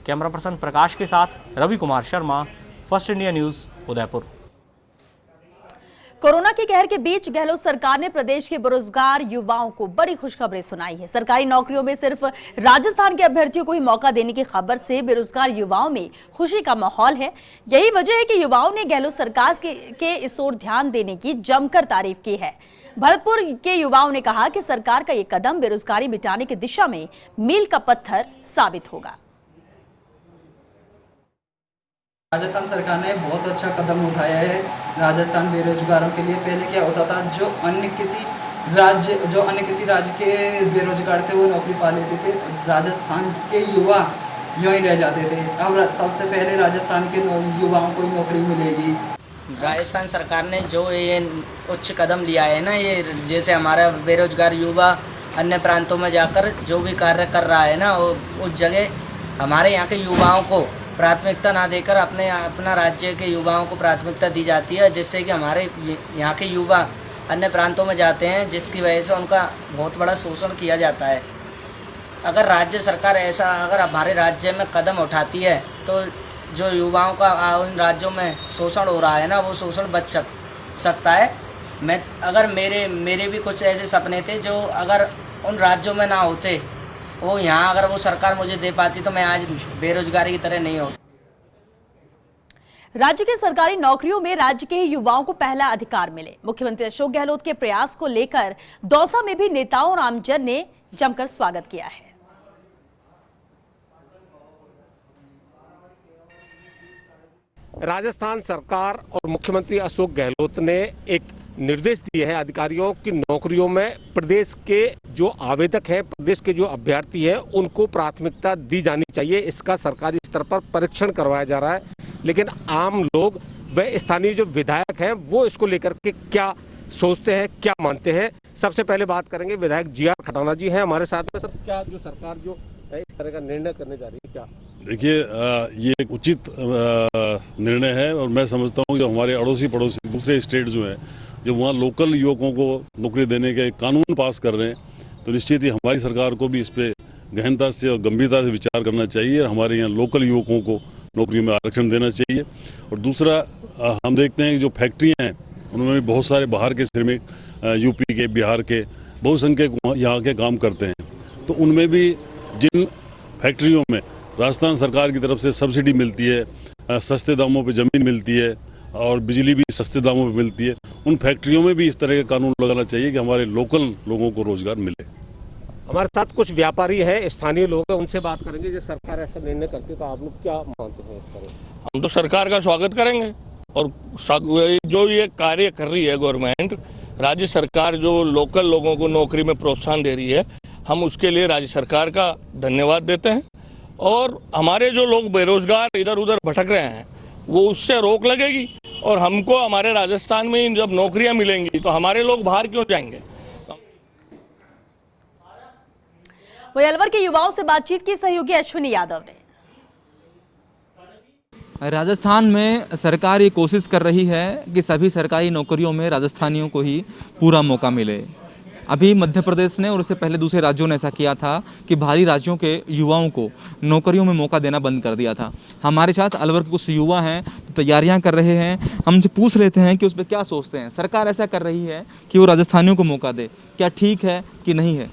कैमरा पर्सन प्रकाश के साथ Ravi Kumar Sharma, First India News, Udaipur. Corona के कहर के बीच गहलोत सरकार ने प्रदेश के बेरोजगार युवाओं को बड़ी खुशखबरी सुनाई है। सरकारी नौकरियों में सिर्फ राजस्थान के अभ्यर्थियों को ही मौका देने की खबर से बेरोजगार युवाओं में खुशी का माहौल है। यही वजह है कि युवाओं ने गहलोत सरकार के इस ओर ध्यान देने की जमकर तारीफ की है। भरतपुर के युवाओं ने कहा कि सरकार का ये कदम बेरोजगारी मिटाने की दिशा में मील का पत्थर साबित होगा। राजस्थान सरकार ने बहुत अच्छा कदम उठाया है राजस्थान बेरोजगारों के लिए। पहले क्या होता था, जो अन्य किसी राज्य के बेरोजगार थे वो नौकरी पा लेते थे, राजस्थान के युवा यूं ही रह जाते थे। अब सबसे पहले राजस्थान के युवाओं को नौकरी मिलेगी। राजस्थान सरकार ने जो ये उच्च कदम लिया है ना, ये जैसे हमारा बेरोजगार युवा अन्य प्रांतों में जाकर जो भी कार्य कर रहा है ना, उस जगह हमारे यहाँ के युवाओं को प्राथमिकता ना देकर अपना राज्य के युवाओं को प्राथमिकता दी जाती है, जिससे कि हमारे यहाँ के युवा अन्य प्रांतों में जाते हैं, जिसकी वजह से उनका बहुत बड़ा शोषण किया जाता है। अगर राज्य सरकार ऐसा अगर हमारे राज्य में कदम उठाती है तो जो युवाओं का उन राज्यों में शोषण हो रहा है ना, वो शोषण बच सकता है। अगर मेरे भी कुछ ऐसे सपने थे जो अगर उन राज्यों में ना होते, वो यहाँ अगर वो सरकार मुझे दे पाती तो मैं आज बेरोजगारी की तरह नहीं होता। राज्य के सरकारी नौकरियों में राज्य के युवाओं को पहला अधिकार मिले। मुख्यमंत्री अशोक गहलोत के प्रयास को लेकर दौसा में भी नेताओं और आमजन ने जमकर स्वागत किया है। राजस्थान सरकार और मुख्यमंत्री अशोक गहलोत ने एक निर्देश दिए हैं अधिकारियों की नौकरियों में प्रदेश के जो आवेदक हैं, प्रदेश के जो अभ्यर्थी हैं, उनको प्राथमिकता दी जानी चाहिए। इसका सरकारी स्तर पर परीक्षण करवाया जा रहा है, लेकिन आम लोग व स्थानीय जो विधायक हैं वो इसको लेकर के क्या सोचते हैं, क्या मानते हैं। सबसे पहले बात करेंगे विधायक जी.आर. खटाना जी हैं हमारे साथ में। सर, क्या जो सरकार जो इस तरह का निर्णय करने जा रही है, क्या देखिए, ये एक उचित निर्णय है और मैं समझता हूँ जो हमारे अड़ोसी पड़ोसी दूसरे स्टेट जो हैं, जब वहाँ लोकल युवकों को नौकरी देने के कानून पास कर रहे हैं, तो निश्चित ही हमारी सरकार को भी इस पर गहनता से और गंभीरता से विचार करना चाहिए और हमारे यहाँ लोकल युवकों को नौकरी में आरक्षण देना चाहिए। और दूसरा, हम देखते हैं कि जो फैक्ट्रियाँ हैं उनमें भी बहुत सारे बाहर के श्रमिक, यूपी के, बिहार के बहुसंख्यक यहाँ के काम करते हैं, तो उनमें भी जिन फैक्ट्रियों में राजस्थान सरकार की तरफ से सब्सिडी मिलती है, सस्ते दामों पे ज़मीन मिलती है और बिजली भी सस्ते दामों पे मिलती है, उन फैक्ट्रियों में भी इस तरह के कानून लगाना चाहिए कि हमारे लोकल लोगों को रोजगार मिले। हमारे साथ कुछ व्यापारी है, स्थानीय लोग हैं, उनसे बात करेंगे। जो सरकार ऐसा निर्णय करती है तो आप लोग क्या मानते हैं इस पर? हम तो सरकार का स्वागत करेंगे और जो ये कार्य कर रही है गवर्नमेंट, राज्य सरकार जो लोकल लोगों को नौकरी में प्रोत्साहन दे रही है, हम उसके लिए राज्य सरकार का धन्यवाद देते हैं। और हमारे जो लोग बेरोजगार इधर उधर भटक रहे हैं वो उससे रोक लगेगी और हमको हमारे राजस्थान में जब नौकरियां मिलेंगी तो हमारे लोग बाहर क्यों जाएंगे। वहीं अलवर के युवाओं से बातचीत की सहयोगी अश्विनी यादव ने। राजस्थान में सरकार ये कोशिश कर रही है कि सभी सरकारी नौकरियों में राजस्थानियों को ही पूरा मौका मिले। अभी मध्य प्रदेश ने और उससे पहले दूसरे राज्यों ने ऐसा किया था कि बाहरी राज्यों के युवाओं को नौकरियों में मौका देना बंद कर दिया था। हमारे साथ अलवर के कुछ युवा हैं, तो तैयारियां कर रहे हैं। हमसे पूछ लेते हैं कि उस पर क्या सोचते हैं। सरकार ऐसा कर रही है कि वो राजस्थानियों को मौका दे, क्या ठीक है कि नहीं है?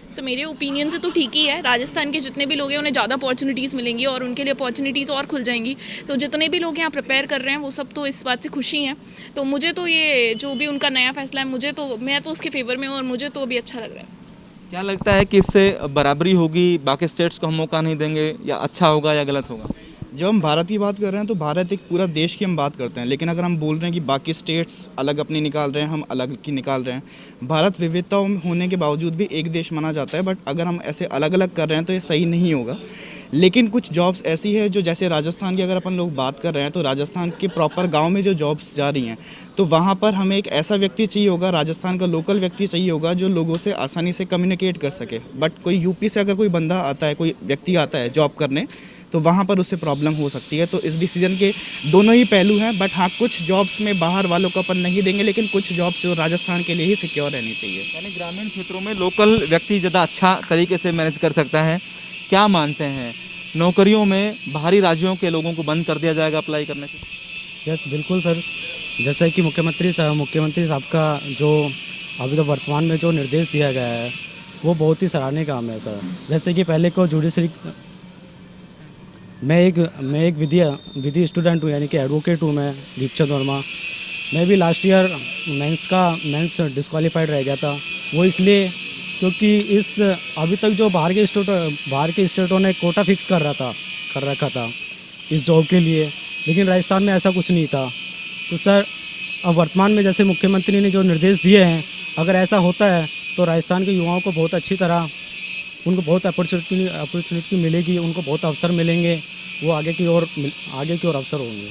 सो मेरे ओपिनियन से तो ठीक ही है। राजस्थान के जितने भी लोग हैं उन्हें ज़्यादा अपॉर्चुनिटीज़ मिलेंगी और उनके लिए अपॉर्चुनिटीज़ और खुल जाएंगी। तो जितने भी लोग यहाँ प्रिपेयर कर रहे हैं वो सब तो इस बात से खुशी हैं। तो मुझे तो ये जो भी उनका नया फैसला है, मैं तो उसके फेवर में हूँ और मुझे तो अभी अच्छा लग रहा है। क्या लगता है कि इससे बराबरी होगी, बाकी स्टेट्स को हम मौका नहीं देंगे, या अच्छा होगा या गलत होगा? जब हम भारत की बात कर रहे हैं तो भारत एक पूरा देश की हम बात करते हैं, लेकिन अगर हम बोल रहे हैं कि बाकी स्टेट्स अलग अपनी निकाल रहे हैं, हम अलग की निकाल रहे हैं, भारत विविधताओं में होने के बावजूद भी एक देश माना जाता है। बट अगर हम ऐसे अलग अलग कर रहे हैं तो ये सही नहीं होगा। लेकिन कुछ जॉब्स ऐसी है जो, जैसे राजस्थान की अगर अपन लोग बात कर रहे हैं तो राजस्थान के प्रॉपर गाँव में जो जॉब्स जा रही हैं तो वहाँ पर हमें एक ऐसा व्यक्ति चाहिए होगा, राजस्थान का लोकल व्यक्ति चाहिए होगा जो लोगों से आसानी से कम्युनिकेट कर सके। बट कोई यूपी से अगर कोई बंदा आता है, कोई व्यक्ति आता है जॉब करने, तो वहाँ पर उससे प्रॉब्लम हो सकती है। तो इस डिसीजन के दोनों ही पहलू हैं। बट हाँ, कुछ जॉब्स में बाहर वालों को अपन नहीं देंगे, लेकिन कुछ जॉब्स जो राजस्थान के लिए ही सिक्योर रहनी चाहिए। यानी ग्रामीण क्षेत्रों में लोकल व्यक्ति ज़्यादा अच्छा तरीके से मैनेज कर सकता है। क्या मानते हैं, नौकरियों में बाहरी राज्यों के लोगों को बंद कर दिया जाएगा अप्लाई करने से? यस, बिल्कुल सर। जैसे कि मुख्यमंत्री साहब का जो अभी तो वर्तमान में जो निर्देश दिया गया है वो बहुत ही सराहनीय काम है सर। जैसे कि पहले को जुडिशरी, मैं एक विधि स्टूडेंट हूँ, यानी कि एडवोकेट हूँ मैं, दीपचंद वर्मा। मैं भी लास्ट ईयर मेंस डिस्क्वालीफाइड रह गया था। वो इसलिए क्योंकि अभी तक जो बाहर के स्टेटों ने कोटा फिक्स कर रखा था इस जॉब के लिए, लेकिन राजस्थान में ऐसा कुछ नहीं था। तो सर अब वर्तमान में जैसे मुख्यमंत्री ने जो निर्देश दिए हैं, अगर ऐसा होता है तो राजस्थान के युवाओं को बहुत अच्छी तरह, उनको बहुत अपॉर्चुनिटी मिलेगी, उनको बहुत अवसर मिलेंगे, वो आगे की ओर अवसर होंगे।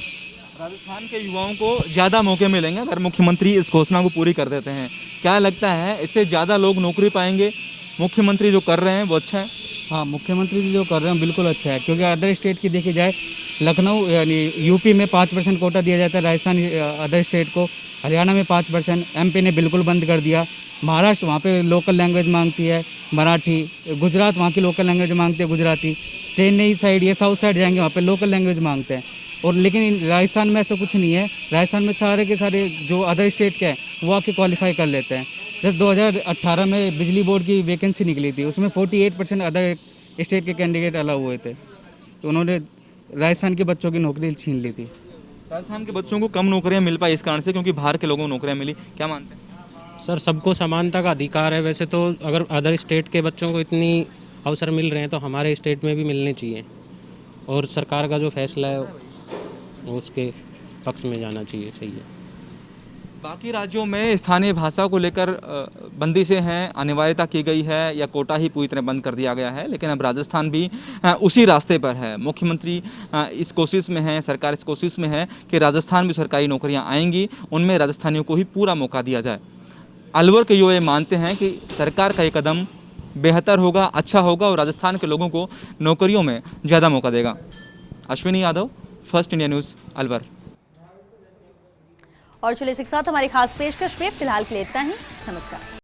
राजस्थान के युवाओं को ज़्यादा मौके मिलेंगे अगर मुख्यमंत्री इस घोषणा को पूरी कर देते हैं। क्या लगता है, इससे ज़्यादा लोग नौकरी पाएंगे? मुख्यमंत्री जो कर रहे हैं वो अच्छा है? हाँ, मुख्यमंत्री जी जो कर रहे हैं बिल्कुल अच्छा है, क्योंकि अदर स्टेट की देखी जाए, लखनऊ यानी यूपी में 5% कोटा दिया जाता है राजस्थान अदर स्टेट को, हरियाणा में 5%, एमपी ने बिल्कुल बंद कर दिया। महाराष्ट्र, वहाँ पे लोकल लैंग्वेज मांगती है मराठी। गुजरात, वहाँ की लोकल लैंग्वेज मांगती है गुजराती। चेन्नई साइड, ये साउथ साइड जाएंगे, वहाँ पे लोकल लैंग्वेज मांगते हैं। और लेकिन राजस्थान में ऐसा कुछ नहीं है। राजस्थान में सारे के सारे जो अदर स्टेट के हैं वो आके क्वालिफाई कर लेते हैं। जैसे 2018 में बिजली बोर्ड की वैकेंसी निकली थी, उसमें 48% अदर स्टेट के कैंडिडेट अलाउ हुए थे, तो उन्होंने राजस्थान के बच्चों की नौकरी छीन ली थी। राजस्थान के बच्चों को कम नौकरियां मिल पाई इस कारण से क्योंकि बाहर के लोगों को नौकरियां मिली। क्या मानते हैं? सर, सबको समानता का अधिकार है। वैसे तो अगर अदर स्टेट के बच्चों को इतनी अवसर मिल रहे हैं तो हमारे स्टेट में भी मिलने चाहिए, और सरकार का जो फैसला है उसके पक्ष में जाना चाहिए। बाकी राज्यों में स्थानीय भाषा को लेकर बंदिशें हैं, अनिवार्यता की गई है या कोटा ही पूरी तरह बंद कर दिया गया है, लेकिन अब राजस्थान भी उसी रास्ते पर है। मुख्यमंत्री इस कोशिश में है, सरकार इस कोशिश में है कि राजस्थान में सरकारी नौकरियां आएंगी, उनमें राजस्थानियों को ही पूरा मौका दिया जाए। अलवर के युवा मानते हैं कि सरकार का ये कदम बेहतर होगा, अच्छा होगा और राजस्थान के लोगों को नौकरियों में ज़्यादा मौका देगा। Ashwini Yadav, first India news, Alwar. और चलिए इसके साथ हमारी खास पेशकश में फिलहाल के लिए इतना ही। नमस्कार।